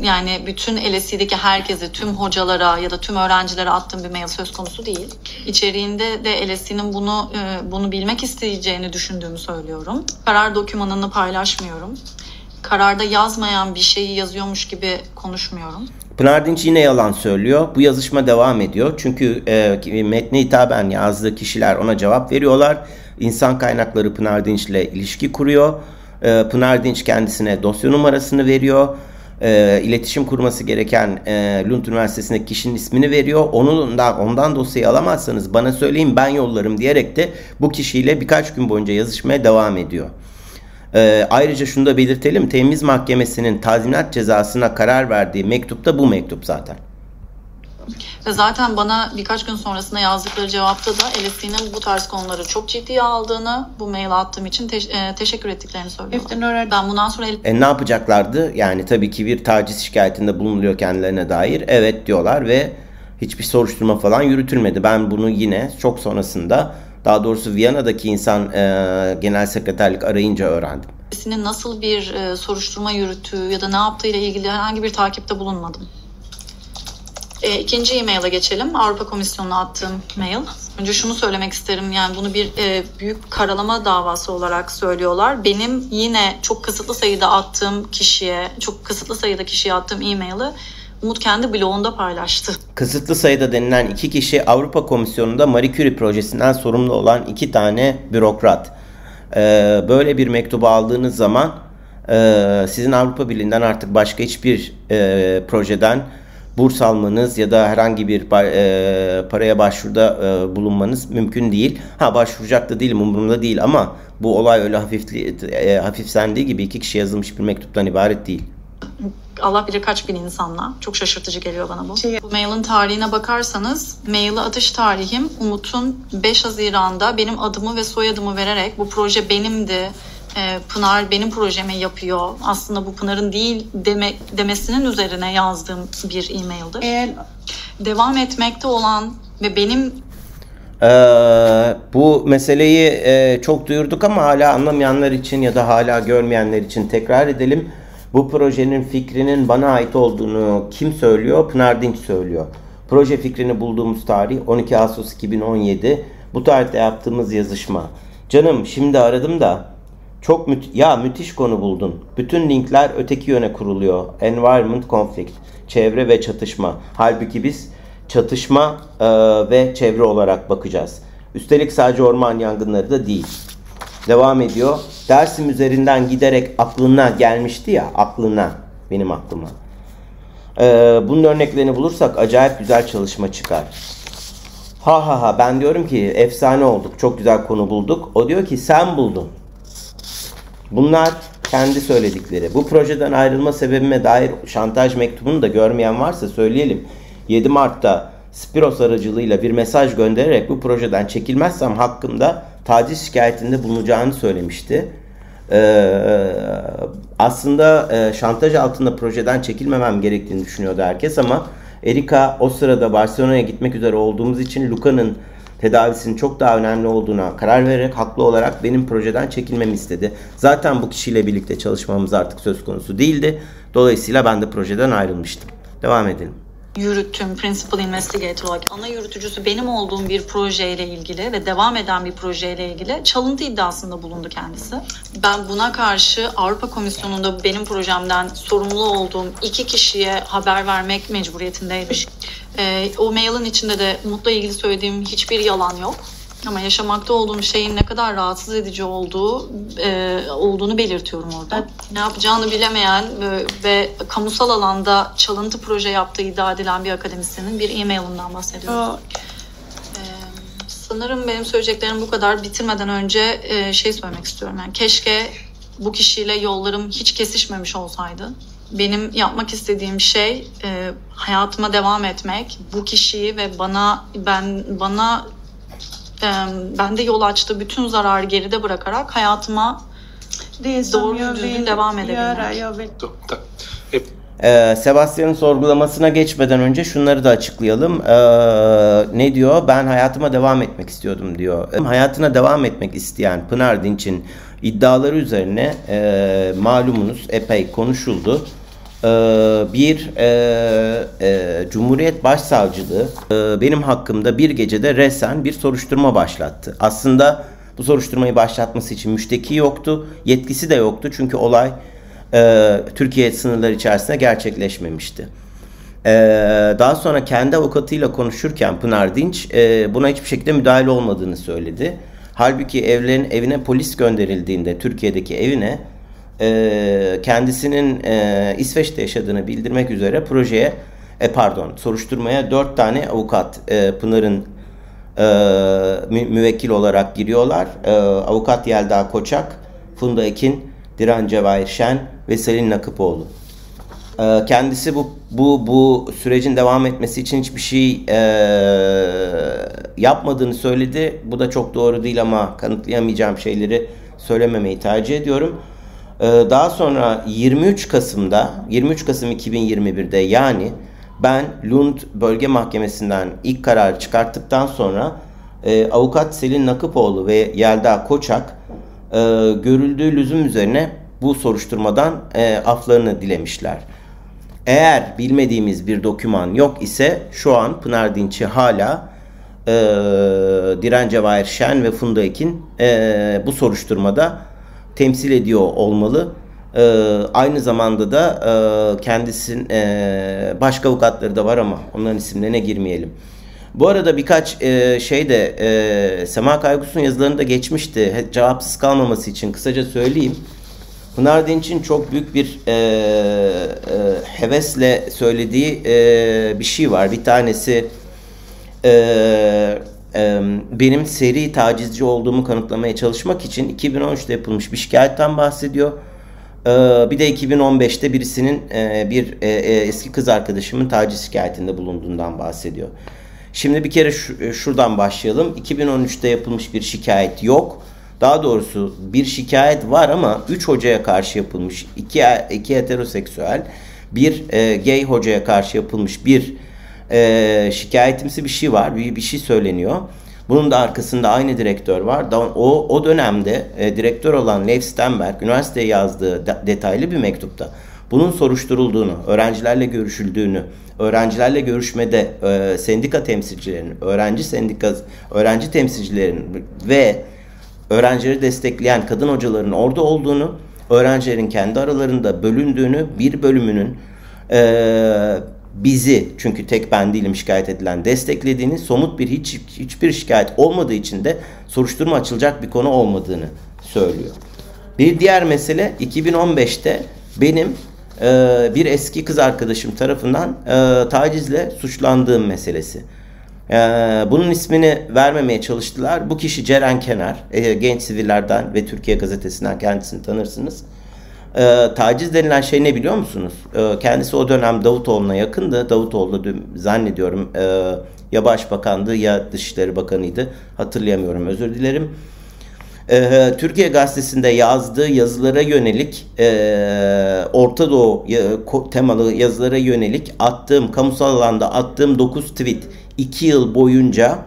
Speaker 2: Yani bütün LSE'deki herkese, tüm hocalara ya da tüm öğrencilere attığım bir mail söz konusu değil. İçeriğinde de LSE'nin bunu bilmek isteyeceğini düşündüğümü söylüyorum. Karar dokümanını paylaşmıyorum. Kararda yazmayan bir şeyi yazıyormuş gibi konuşmuyorum.
Speaker 1: Pınar Dinç yine yalan söylüyor. Bu yazışma devam ediyor. Çünkü metne hitaben yazdığı kişiler ona cevap veriyorlar. İnsan kaynakları Pınar Dinç'le ilişki kuruyor. Pınar Dinç kendisine dosya numarasını veriyor. İletişim kurması gereken Lund Üniversitesi'ndeki kişinin ismini veriyor. Ondan dosyayı alamazsanız bana söyleyin, ben yollarım diyerek de bu kişiyle birkaç gün boyunca yazışmaya devam ediyor. Ayrıca şunu da belirtelim. Temiz Mahkemesi'nin tazminat cezasına karar verdiği mektup da bu mektup zaten.
Speaker 2: Ve zaten bana birkaç gün sonrasında yazdıkları cevapta da LSE'nin bu tarz konuları çok ciddiye aldığını, bu mail attığım için teşekkür ettiklerini söylüyorlar. Ben bundan sonra
Speaker 1: ne yapacaklardı? Yani tabii ki bir taciz şikayetinde bulunuluyor kendilerine dair. Evet diyorlar ve hiçbir soruşturma falan yürütülmedi. Ben bunu yine çok sonrasında, daha doğrusu Viyana'daki insan genel sekreterlik arayınca öğrendim.
Speaker 2: LSE'nin nasıl bir soruşturma yürüttüğü ya da ne yaptığıyla ilgili herhangi bir takipte bulunmadım. İkinci e-mail'e geçelim. Avrupa Komisyonu'na attığım mail. Önce şunu söylemek isterim. Yani bunu bir büyük karalama davası olarak söylüyorlar. Benim yine çok kısıtlı sayıda kişiye attığım e-mail'i Umut kendi blogunda paylaştı.
Speaker 1: Kısıtlı sayıda denilen 2 kişi Avrupa Komisyonu'nda Marie Curie projesinden sorumlu olan 2 tane bürokrat. Böyle bir mektubu aldığınız zaman sizin Avrupa Birliği'nden artık başka hiçbir projeden burs almanız ya da herhangi bir paraya başvuruda bulunmanız mümkün değil. Başvuracak da değilim, umurumda değil, ama bu olay öyle hafiflendiği gibi 2 kişi yazılmış bir mektuptan ibaret değil.
Speaker 2: Allah bilir kaç bin insanla. Çok şaşırtıcı geliyor bana bu. Bu mailin tarihine bakarsanız, maili atış tarihim Umut'un 5 Haziran'da benim adımı ve soyadımı vererek bu proje benimdi, Pınar benim projemi yapıyor, aslında bu Pınar'ın değil demesinin üzerine yazdığım bir e-maildir. Devam etmekte olan ve benim
Speaker 1: bu meseleyi çok duyurduk ama hala anlamayanlar için ya da hala görmeyenler için tekrar edelim. Bu projenin fikrinin bana ait olduğunu kim söylüyor? Pınar Dinç söylüyor. Proje fikrini bulduğumuz tarih 12 Ağustos 2017. Bu tarihte yaptığımız yazışma. Canım şimdi aradım da Çok müthiş konu buldun. Bütün linkler öteki yöne kuruluyor. Environment conflict. Çevre ve çatışma. Halbuki biz çatışma ve çevre olarak bakacağız. Üstelik sadece orman yangınları da değil. Devam ediyor. Dersim üzerinden giderek aklına gelmişti ya. Benim aklıma. Bunun örneklerini bulursak acayip güzel çalışma çıkar. Ben diyorum ki efsane olduk. Çok güzel konu bulduk. O diyor ki sen buldun. Bunlar kendi söyledikleri. Bu projeden ayrılma sebebime dair şantaj mektubunu da görmeyen varsa söyleyelim. 7 Mart'ta Spiros aracılığıyla bir mesaj göndererek bu projeden çekilmezsem hakkımda taciz şikayetinde bulunacağını söylemişti. Aslında şantaj altında projeden çekilmemem gerektiğini düşünüyordu herkes ama Erika o sırada Barcelona'ya gitmek üzere olduğumuz için Luca'nın tedavisinin çok daha önemli olduğuna karar vererek haklı olarak benim projeden çekilmemi istedi. Zaten bu kişiyle birlikte çalışmamız artık söz konusu değildi. Dolayısıyla ben de projeden ayrılmıştım. Devam edelim.
Speaker 2: Yürüttüğüm Principal Investigator olarak ana yürütücüsü benim olduğum bir projeyle ilgili ve devam eden bir projeyle ilgili çalıntı iddiasında bulundu kendisi. Ben buna karşı Avrupa Komisyonu'nda benim projemden sorumlu olduğum 2 kişiye haber vermek mecburiyetindeydim. O mailin içinde de Umut'la ilgili söylediğim hiçbir yalan yok. Ama yaşamakta olduğum şeyin ne kadar rahatsız edici olduğunu belirtiyorum orada. Ne yapacağını bilemeyen ve kamusal alanda çalıntı proje yaptığı iddia edilen bir akademisyenin bir e-mailinden bahsediyorum. Sanırım benim söyleyeceklerim bu kadar. Bitirmeden önce söylemek istiyorum. Yani keşke bu kişiyle yollarım hiç kesişmemiş olsaydı. Benim yapmak istediğim şey hayatıma devam etmek. Bu kişiyi ve bende yol açtığı bütün zararı geride bırakarak hayatıma doğru düzgün devam edebilmek.
Speaker 1: Sebastian'ın sorgulamasına geçmeden önce şunları da açıklayalım. Ne diyor? Ben hayatıma devam etmek istiyordum diyor. Hayatına devam etmek isteyen Pınar Dinç'in iddiaları üzerine malumunuz epey konuşuldu. Cumhuriyet Başsavcılığı benim hakkımda bir gecede resen bir soruşturma başlattı. Aslında bu soruşturmayı başlatması için müşteki yoktu, yetkisi de yoktu çünkü olay Türkiye sınırları içerisinde gerçekleşmemişti. Daha sonra kendi avukatıyla konuşurken Pınar Dinç buna hiçbir şekilde müdahale olmadığını söyledi. Halbuki evine polis gönderildiğinde Türkiye'deki evine kendisinin İsveç'te yaşadığını bildirmek üzere soruşturmaya 4 tane avukat Pınar'ın müvekkil olarak giriyorlar. Avukat Yelda Koçak, Funda Ekin, Dilan Cevahir Şen ve Selin Nakıpoğlu. Kendisi bu sürecin devam etmesi için hiçbir şey yapmadığını söyledi. Bu da çok doğru değil ama kanıtlayamayacağım şeyleri söylememeyi tercih ediyorum. Daha sonra 23 Kasım 2021'de yani ben Lund Bölge Mahkemesi'nden ilk kararı çıkarttıktan sonra avukat Selin Nakıpoğlu ve Yelda Koçak görüldüğü lüzum üzerine bu soruşturmadan aflarını dilemişler. Eğer bilmediğimiz bir doküman yok ise şu an Pınar Dinç'i hala Dilan Cevahir Şen ve Funda Ekin bu soruşturmada temsil ediyor olmalı. Aynı zamanda da kendisinin başka avukatları da var ama onların isimlerine girmeyelim. Bu arada birkaç Sema Kaygus'un yazılarında geçmişti. Cevapsız kalmaması için kısaca söyleyeyim. Pınar Dinç'in çok büyük bir hevesle söylediği bir şey var. Bir tanesi benim seri tacizci olduğumu kanıtlamaya çalışmak için 2013'te yapılmış bir şikayetten bahsediyor. Bir de 2015'te birisinin eski kız arkadaşımın taciz şikayetinde bulunduğundan bahsediyor. Şimdi bir kere şuradan başlayalım. 2013'te yapılmış bir şikayet yok. Daha doğrusu bir şikayet var ama 3 hocaya karşı yapılmış. 2 heteroseksüel, bir gay hocaya karşı yapılmış bir şikayetimsi bir şey var. Bir şey söyleniyor. Bunun da arkasında aynı direktör var. O dönemde direktör olan Lev Stenberg üniversiteye yazdığı detaylı bir mektupta bunun soruşturulduğunu, öğrencilerle görüşüldüğünü, öğrencilerle görüşmede sendika temsilcilerinin, öğrenci temsilcilerinin ve öğrencileri destekleyen kadın hocaların orada olduğunu, öğrencilerin kendi aralarında bölündüğünü, bir bölümünün bizi, çünkü tek ben değilim şikayet edilen, desteklediğini, somut hiçbir şikayet olmadığı için de soruşturma açılacak bir konu olmadığını söylüyor. Bir diğer mesele 2015'te benim bir eski kız arkadaşım tarafından tacizle suçlandığım meselesi. Bunun ismini vermemeye çalıştılar. Bu kişi Ceren Kenar, Genç Siviller'den ve Türkiye Gazetesi'nden, kendisini tanırsınız. Taciz denilen şey ne biliyor musunuz? Kendisi o dönem Davutoğlu'na yakındı. Davutoğlu zannediyorum ya Başbakandı ya Dışişleri Bakanıydı. Hatırlayamıyorum, özür dilerim. Türkiye Gazetesi'nde yazdığı yazılara yönelik, Orta Doğu temalı yazılara yönelik kamusal alanda attığım 9 tweet, 2 yıl boyunca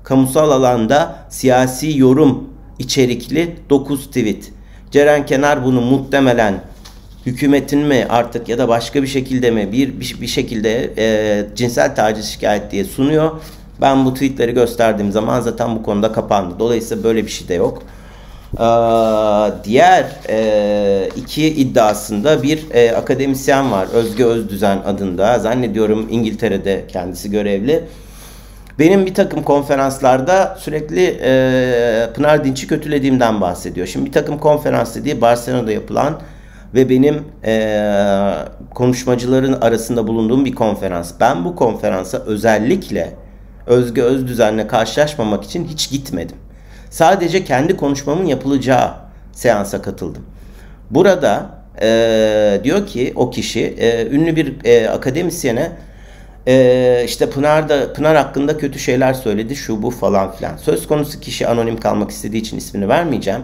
Speaker 1: kamusal alanda siyasi yorum içerikli 9 tweet. Ceren Kenar bunu muhtemelen hükümetin mi artık ya da başka bir şekilde mi bir şekilde cinsel taciz şikayet diye sunuyor. Ben bu tweetleri gösterdiğim zaman zaten bu konuda kapandı. Dolayısıyla böyle bir şey de yok. Diğer iki iddiasında bir akademisyen var, Özge Özdüzen adında, zannediyorum İngiltere'de kendisi görevli. Benim bir takım konferanslarda sürekli Pınar Dinç'i kötülediğimden bahsediyor. Şimdi bir takım konferans dediği Barcelona'da yapılan ve benim konuşmacıların arasında bulunduğum bir konferans. Ben bu konferansa özellikle Özge Özdüzen'le karşılaşmamak için hiç gitmedim. Sadece kendi konuşmamın yapılacağı seansa katıldım. Burada diyor ki o kişi ünlü bir akademisyene işte Pınar hakkında kötü şeyler söyledi, şu bu falan filan. Söz konusu kişi anonim kalmak istediği için ismini vermeyeceğim.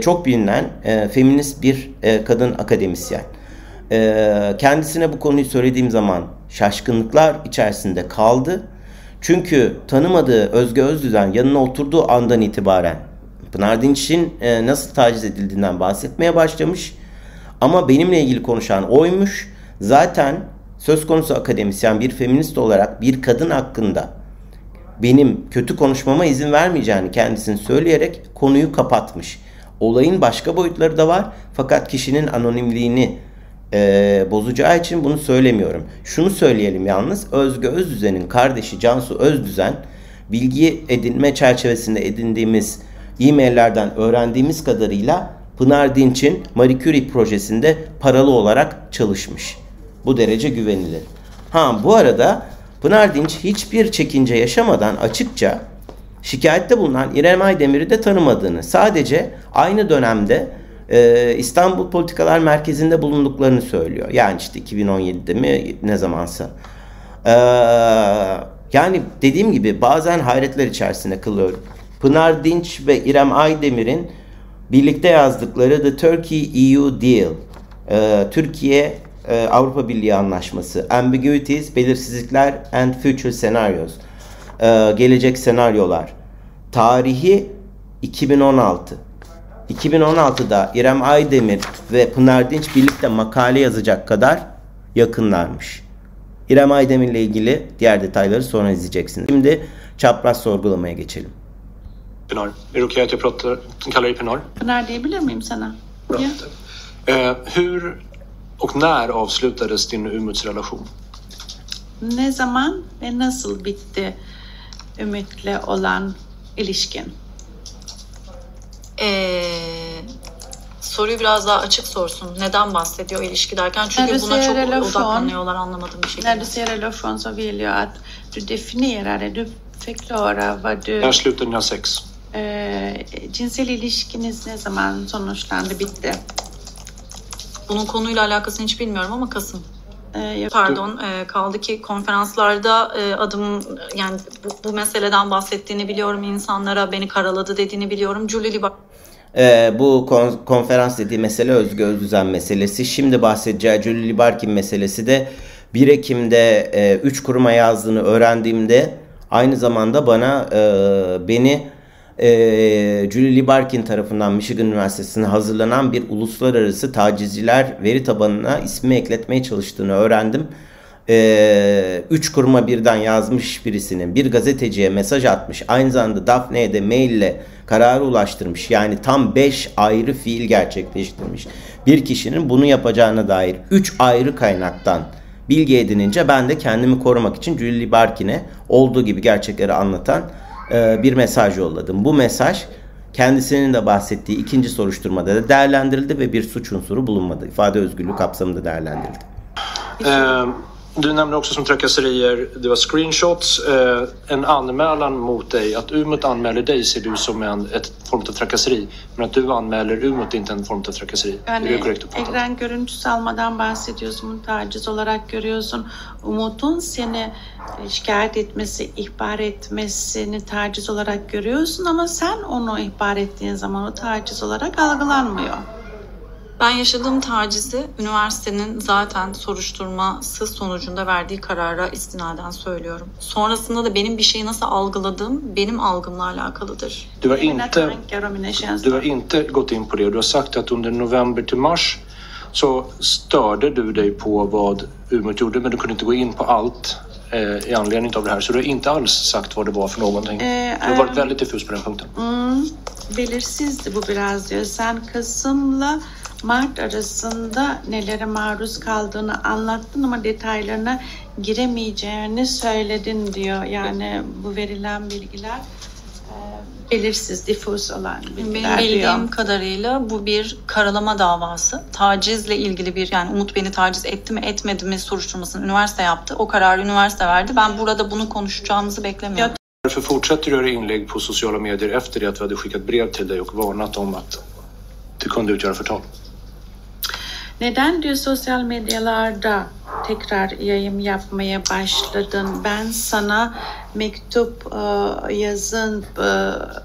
Speaker 1: Çok bilinen feminist bir kadın akademisyen. Kendisine bu konuyu söylediğim zaman şaşkınlıklar içerisinde kaldı. Çünkü tanımadığı Özge Özdüzen yanına oturduğu andan itibaren Pınar Dinç'in nasıl taciz edildiğinden bahsetmeye başlamış. Ama benimle ilgili konuşan oymuş. Zaten söz konusu akademisyen bir feminist olarak bir kadın hakkında benim kötü konuşmama izin vermeyeceğini kendisini söyleyerek konuyu kapatmış. Olayın başka boyutları da var, fakat kişinin anonimliğini bozacağı için bunu söylemiyorum. Şunu söyleyelim yalnız, Özge Özdüzen'in kardeşi Cansu Özdüzen, bilgi edinme çerçevesinde edindiğimiz e-maillerden öğrendiğimiz kadarıyla Pınar Dinç'in Marie Curie projesinde paralı olarak çalışmış. Bu derece güvenilir. Bu arada Pınar Dinç hiçbir çekince yaşamadan açıkça şikayette bulunan İrem Aydemir'i de tanımadığını, sadece aynı dönemde İstanbul Politikalar Merkezi'nde bulunduklarını söylüyor. Yani işte 2017'de mi ne zamansa. Yani dediğim gibi bazen hayretler içerisinde kalıyorum. Pınar Dinç ve İrem Aydemir'in birlikte yazdıkları The Turkey-EU Deal, Türkiye Avrupa Birliği Anlaşması, Ambiguities, belirsizlikler and future scenarios, gelecek senaryolar. Tarihi 2016. 2016'da İrem Aydemir ve Pınar Dinç birlikte makale yazacak kadar yakınlarmış. İrem Aydemir'le ilgili diğer detayları sonra izleyeceksiniz. Şimdi çapraz sorgulamaya geçelim.
Speaker 4: Pınar, är det okej att jag kallar dig Pınar?
Speaker 3: Pınar diyebilir miyim sana?
Speaker 4: Bra. Ja. Hur och när avslutades din Ümit'relation?
Speaker 3: Ne zaman ve nasıl bitti Ümit'le olan ilişkin?
Speaker 2: Soruyu biraz daha açık sorsun. Neden bahsediyor ilişki derken? Çünkü buna çok odaklanıyorlar anlamadığım bir şekilde.
Speaker 3: När du säger relation så vill jag att du definierar det. Du förklarar vad du...
Speaker 4: När slutade ni ha sex?
Speaker 3: Cinsel ilişkiniz ne zaman sonuçlandı, bitti?
Speaker 2: Bunun konuyla alakasını hiç bilmiyorum ama Kasım. Pardon, kaldı ki konferanslarda yani bu meseleden bahsettiğini biliyorum, insanlara beni karaladı dediğini biliyorum. Julie Libar.
Speaker 1: Bu konferans dediği mesele Özge Özdüzen meselesi. Şimdi bahsedeceği Julie Libarkin meselesi de 1 Ekim'de 3 kuruma yazdığını öğrendiğimde aynı zamanda beni Julie Libarkin tarafından Michigan Üniversitesi'ne hazırlanan bir uluslararası tacizciler veri tabanına ismi ekletmeye çalıştığını öğrendim. 3 kuruma birden yazmış birisinin bir gazeteciye mesaj atmış, aynı zamanda Daphne'ye de maille kararı ulaştırmış, yani tam 5 ayrı fiil gerçekleştirmiş bir kişinin bunu yapacağına dair 3 ayrı kaynaktan bilgi edinince ben de kendimi korumak için Julie Barkin'e olduğu gibi gerçekleri anlatan bir mesaj yolladım. Bu mesaj kendisinin de bahsettiği ikinci soruşturmada da değerlendirildi ve bir suç unsuru bulunmadı. İfade özgürlüğü kapsamında değerlendirildi.
Speaker 4: Du nämnde också som trakasserier, det var screenshots, en anmälan mot dig. Att Umut anmäler dig ser du som ett form av trakasseri. Men att du anmäler Umut är inte en form av trakasseri.
Speaker 3: Yani,
Speaker 4: är det korrekt uppfattat?
Speaker 3: Ekran görüntüsü almadan bahsediyorsun, bunu taciz olarak görüyorsun. Umut'un seni şikayet etmesi, ihbar etmesini taciz olarak görüyorsun ama sen onu ihbar ettiğin zaman o taciz olarak algılanmıyor.
Speaker 2: Ben yaşadığım tacizi üniversitenin zaten soruşturması sonucunda verdiği karara istinaden söylüyorum. Sonrasında da benim bir şeyi nasıl algıladığım benim algımla alakalıdır.
Speaker 4: Du har inte gått in på det. Du har sagt att under november till mars så störde du dig på vad Umut gjorde, men du kunde inte gå in på allt i anledning av det här. Så du har inte alls sagt vad det var för någonting. Du har varit väldigt diffus på den punkten.
Speaker 3: Belirsizdi bu biraz diyor. Sen Kasım'la Mart arasında nelere maruz kaldığını anlattın ama detaylarına giremeyeceğini söyledin diyor. Yani bu verilen bilgiler belirsiz, diffus olan bilgiler
Speaker 2: Benim bildiğim
Speaker 3: diyor.
Speaker 2: kadarıyla bu bir karalama davası. Tacizle ilgili bir, yani Umut beni taciz etti mi etmedi mi soruşturmasını üniversite yaptı. O kararı üniversite verdi. Ben burada bunu konuşacağımızı beklemiyorum.
Speaker 4: Varför fortsätter du göra inlägg på sociala medier efter det att vi hade skickat brev till dig och varnat om att det kunde utgöra förtal?
Speaker 3: Neden diyor sosyal medyalarda tekrar yayın yapmaya başladın? Ben sana mektup yazın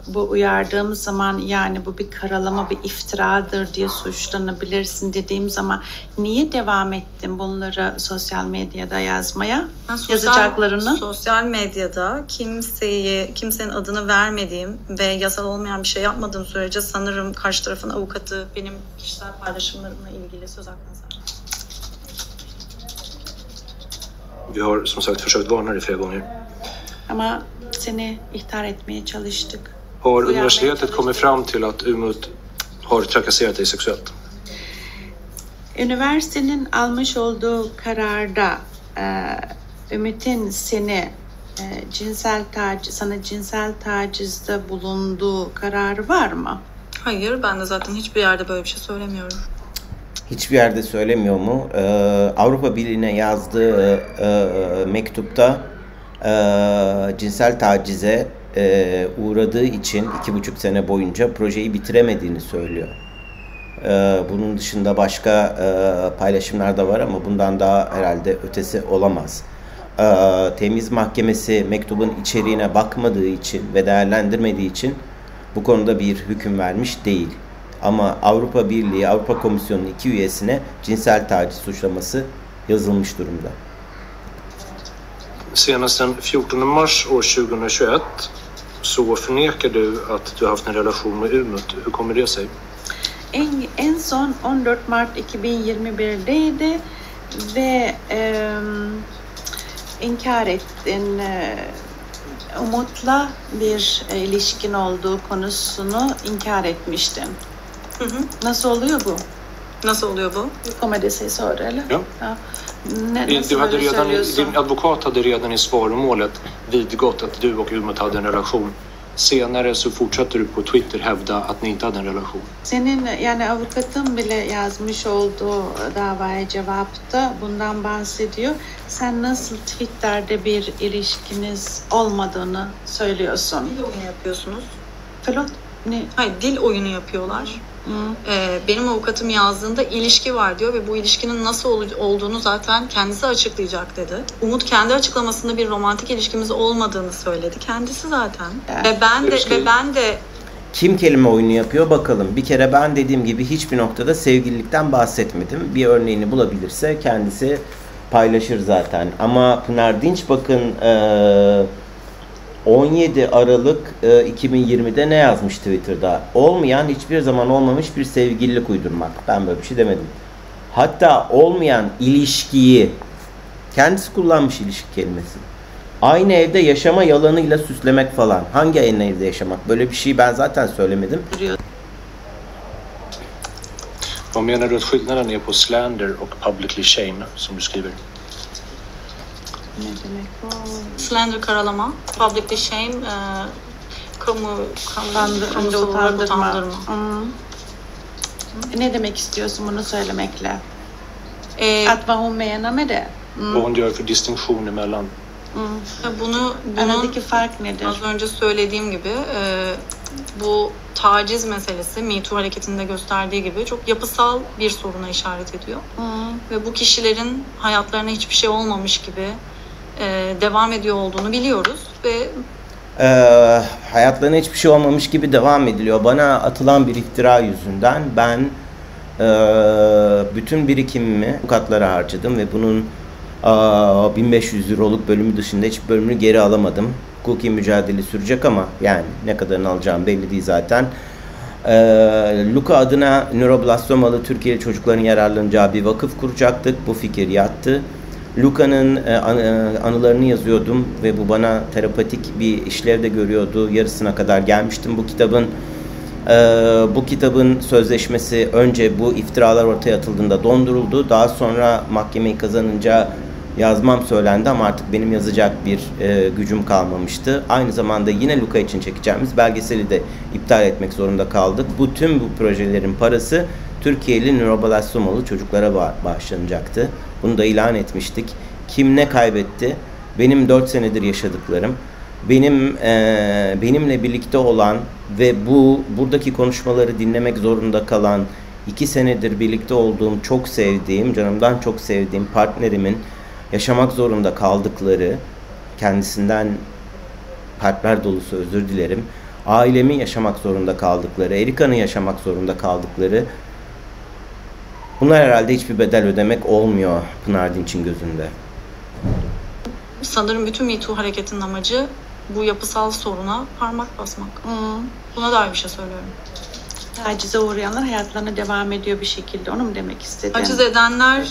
Speaker 3: bu uyardığım zaman, yani bu bir karalama, bir iftiradır diye suçlanabilirsin dediğim zaman niye devam ettin bunları sosyal medyada yazmaya? Yazacaklarını?
Speaker 2: Sosyal medyada kimsenin adını vermediğim ve yasal olmayan bir şey yapmadığım sürece sanırım karşı tarafın avukatı benim kişisel paylaşımlarımla ilgili söz hakkını sağlar.
Speaker 4: Vi har som sagt försökt varna dig flera gånger.
Speaker 3: Ama seni ihtar etmeye çalıştık.
Speaker 4: Har universitetet kommit fram till att Umut har trakasserat dig sexuellt?
Speaker 3: Üniversitenin almış olduğu kararda Ümit'in seni sana cinsel tacizde bulunduğu kararı var mı?
Speaker 2: Hayır, ben de zaten hiçbir yerde böyle bir şey söylemiyorum.
Speaker 1: Hiçbir yerde söylemiyor mu? Avrupa Birliği'ne yazdığı mektupta cinsel tacize uğradığı için 2,5 sene boyunca projeyi bitiremediğini söylüyor. Bunun dışında başka paylaşımlar da var ama bundan daha herhalde ötesi olamaz. Temiz Mahkemesi mektubun içeriğine bakmadığı için ve değerlendirmediği için bu konuda bir hüküm vermiş değil. Ama Avrupa Birliği, Avrupa Komisyonu'nun 2 üyesine cinsel taciz suçlaması yazılmış durumda.
Speaker 4: Senast den 14 mars år 2021 så förnekar du att du har haft en relation med Umut. Hur kommer det sig?
Speaker 3: En son 14 Mart 2021'deydi ve inkar ettin. Umut'la bir ilişkin olduğu konusunu inkar etmiştin.
Speaker 2: Hı hı.
Speaker 3: Nasıl oluyor bu?
Speaker 2: Nasıl oluyor bu?
Speaker 3: Kommer det sig så eller?
Speaker 4: Ja. Din advokat hade redan i svaromålet vidgått att du och Umut hade en relation. Senare så fortsatte du på Twitter hävda att ni inte hade en relation.
Speaker 3: Senin, yani avukatın bile yazmış olduğu davaya cevapta bundan bahsediyor. Sen nasıl Twitter'de bir ilişkiniz olmadığını söylüyorsun?
Speaker 2: Dil oyunu yapıyorsunuz.
Speaker 3: Förlåt? Ne?
Speaker 2: Hayır, dil oyunu yapıyorlar. Benim avukatım yazdığında ilişki var diyor ve bu ilişkinin nasıl olduğunu zaten kendisi açıklayacak dedi. Umut kendi açıklamasında bir romantik ilişkimiz olmadığını söyledi kendisi zaten.
Speaker 3: Evet.
Speaker 2: Ve ben de
Speaker 1: Kim kelime oyunu yapıyor bakalım. Bir kere ben dediğim gibi hiçbir noktada sevgililikten bahsetmedim. Bir örneğini bulabilirse kendisi paylaşır zaten. Ama Pınar Dinç bakın 17 Aralık 2020'de ne yazmış Twitter'da? Olmayan, hiçbir zaman olmamış bir sevgililik uydurmak. Ben böyle bir şey demedim. Hatta olmayan ilişkiyi Kendisi kullanmış ilişki kelimesini. Aynı evde yaşama yalanıyla süslemek falan. Hangi aynı evde yaşamak? Böyle bir şey ben zaten söylemedim.
Speaker 4: Vad menar du att skillnaden är på slander och publicly shame som du skriver?
Speaker 3: Ne demek o?
Speaker 2: Slander karalama, publicly shame, kamusal olarak utandırma.
Speaker 3: Ne demek istiyorsun bunu söylemekle?
Speaker 2: Att
Speaker 3: vad hon menar med det?
Speaker 4: Vad hon gör för distinktion emellan?
Speaker 2: Bunun
Speaker 3: Aradaki fark nedir?
Speaker 2: az önce söylediğim gibi bu taciz meselesi Me Too hareketinde gösterdiği gibi çok yapısal bir soruna işaret ediyor. Ve bu kişilerin hayatlarına hiçbir şey olmamış gibi devam ediyor olduğunu biliyoruz ve
Speaker 1: hayatlarına hiçbir şey olmamış gibi devam ediliyor. Bana atılan bir iftira yüzünden ben bütün birikimimi avukatlara harcadım ve bunun 1500 euroluk bölümü dışında hiçbir bölümünü geri alamadım. Hukuki mücadele sürecek ama yani ne kadarını alacağım belli değil zaten. Luka adına nöroblastomalı Türkiye'li çocukların yararlanacağı bir vakıf kuracaktık. Bu fikir yattı. Luka'nın anılarını yazıyordum ve bu bana terapatik bir işlev de görüyordu. Yarısına kadar gelmiştim bu kitabın. Bu kitabın sözleşmesi önce bu iftiralar ortaya atıldığında donduruldu. Daha sonra mahkemeyi kazanınca yazmam söylendi ama artık benim yazacak bir gücüm kalmamıştı. Aynı zamanda yine Luka için çekeceğimiz belgeseli de iptal etmek zorunda kaldık. Tüm bu projelerin parası Türkiye'li nöroblastomalı çocuklara bağışlanacaktı. Bunu da ilan etmiştik. Kim ne kaybetti? Benim 4 senedir yaşadıklarım. Benimle birlikte olan ve buradaki konuşmaları dinlemek zorunda kalan 2 senedir birlikte olduğum, çok sevdiğim, canımdan çok sevdiğim partnerimin yaşamak zorunda kaldıkları, kendisinden kalpler dolusu özür dilerim, ailemin yaşamak zorunda kaldıkları, Erika'nın yaşamak zorunda kaldıkları, bunlar herhalde hiçbir bedel ödemek olmuyor Pınar Dinç'in gözünde.
Speaker 2: Sanırım bütün Me Too hareketinin amacı bu yapısal soruna parmak basmak. Buna dair bir şey söylüyorum.
Speaker 3: Tacize uğrayanlar hayatlarına devam ediyor bir şekilde. Onu mu demek istedin?
Speaker 2: Taciz edenler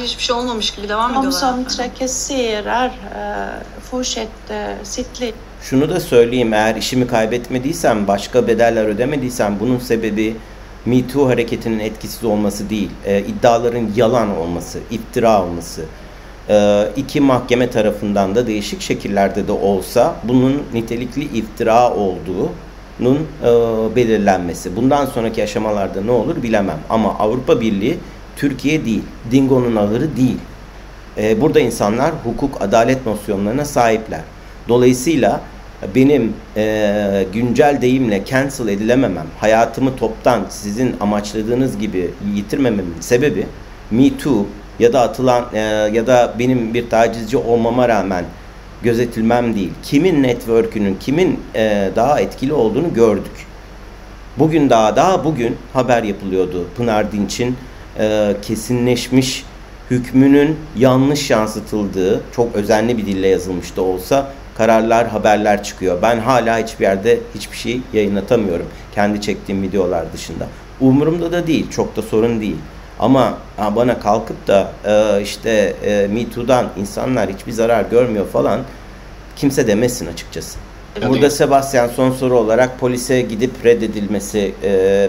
Speaker 2: hiçbir şey olmamış gibi devam ediyorlar.
Speaker 3: De som trakasserar fortsätter sitt liv.
Speaker 1: Şunu da söyleyeyim, eğer işimi kaybetmediysem, başka bedeller ödemediysem bunun sebebi Me Too hareketinin etkisiz olması değil, iddiaların yalan olması, iftira olması. 2 mahkeme tarafından da değişik şekillerde de olsa bunun nitelikli iftira olduğunun belirlenmesi. Bundan sonraki aşamalarda ne olur bilemem. Ama Avrupa Birliği Türkiye değil, Dingo'nun ahırı değil. Burada insanlar hukuk, adalet nosyonlarına sahipler. Dolayısıyla benim güncel deyimle cancel edilememem, hayatımı toptan sizin amaçladığınız gibi yitirmememin sebebi Me Too ya da atılan ya da benim bir tacizci olmama rağmen gözetilmem değil. Kimin network'ünün kimin daha etkili olduğunu gördük. Bugün daha bugün haber yapılıyordu. Pınar Dinç'in kesinleşmiş hükmünün yanlış yansıtıldığı, çok özenli bir dille yazılmış da olsa kararlar, haberler çıkıyor. Ben hala hiçbir yerde hiçbir şey yayınlatamıyorum. Kendi çektiğim videolar dışında. Umurumda da değil, çok da sorun değil. Ama bana kalkıp da Me Too'dan insanlar hiçbir zarar görmüyor falan kimse demesin açıkçası. Burada Sebastian son soru olarak polise gidip reddedilmesi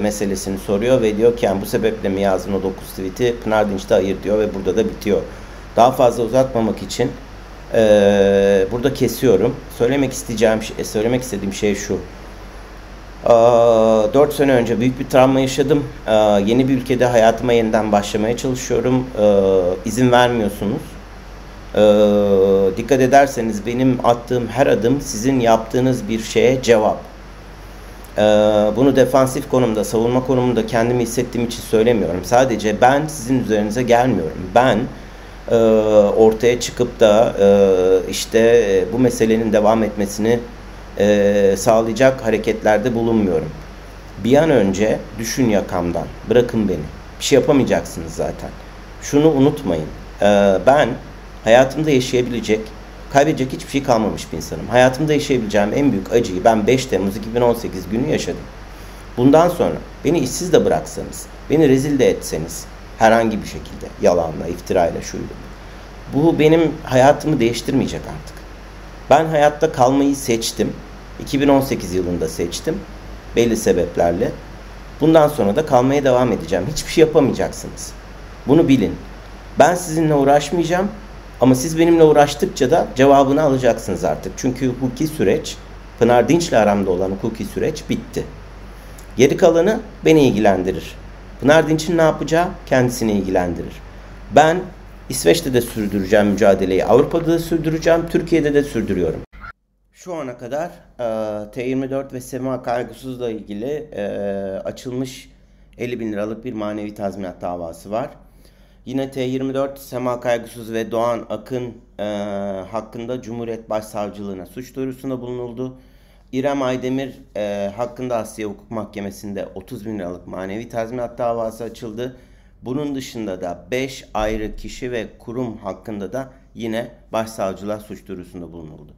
Speaker 1: meselesini soruyor ve diyor ki yani bu sebeple mi yazdın o 9 tweet'i? Pınar Dinç de hayır diyor ve burada da bitiyor. Daha fazla uzatmamak için burada kesiyorum. Söylemek istediğim şey şu. 4 sene önce büyük bir travma yaşadım. Yeni bir ülkede hayatıma yeniden başlamaya çalışıyorum. İzin vermiyorsunuz. Dikkat ederseniz benim attığım her adım sizin yaptığınız bir şeye cevap. Bunu defansif konumda, savunma konumunda kendimi hissettiğim için söylemiyorum. Sadece ben sizin üzerinize gelmiyorum. Ben ortaya çıkıp da bu meselenin devam etmesini sağlayacak hareketlerde bulunmuyorum. Bir an önce düşün yakamdan. Bırakın beni. Bir şey yapamayacaksınız zaten. Şunu unutmayın. Ben hayatımda kaybedecek hiçbir şey kalmamış bir insanım. Hayatımda yaşayabileceğim en büyük acıyı ben 5 Temmuz 2018 günü yaşadım. Bundan sonra beni işsiz de bıraksanız, beni rezil de etseniz herhangi bir şekilde yalanla, iftirayla, şuyla. Bu benim hayatımı değiştirmeyecek artık. Ben hayatta kalmayı seçtim. 2018 yılında seçtim. Belli sebeplerle. Bundan sonra da kalmaya devam edeceğim. Hiçbir şey yapamayacaksınız. Bunu bilin. Ben sizinle uğraşmayacağım. Ama siz benimle uğraştıkça da cevabını alacaksınız artık. Çünkü hukuki süreç, Pınar Dinç'le aramda olan hukuki süreç bitti. Geri kalanı beni ilgilendirir. Pınar Dinç'in ne yapacağı kendisini ilgilendirir. Ben İsveç'te de sürdüreceğim mücadeleyi, Avrupa'da da sürdüreceğim, Türkiye'de de sürdürüyorum. Şu ana kadar T24 ve Sema Kaygısız'la ilgili açılmış 50 bin liralık bir manevi tazminat davası var. Yine T24, Sema Kaygısız ve Doğan Akın hakkında Cumhuriyet Başsavcılığına suç duyurusunda bulunuldu. İrem Aydemir hakkında Asya Hukuk Mahkemesi'nde 30 bin liralık manevi tazminat davası açıldı. Bunun dışında da 5 ayrı kişi ve kurum hakkında da yine başsavcılığa suç duyurusunda bulunuldu.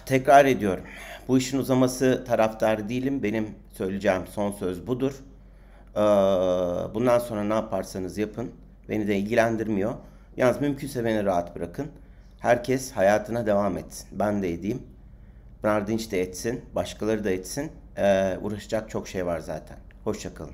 Speaker 1: Tekrar ediyorum. Bu işin uzaması taraftarı değilim. Benim söyleyeceğim son söz budur. Bundan sonra ne yaparsanız yapın. Beni de ilgilendirmiyor. Yalnız mümkünse beni rahat bırakın. Herkes hayatına devam etsin. Ben de edeyim. Pınar Dinç de etsin. Başkaları da etsin. Uğraşacak çok şey var zaten. Hoşça kalın.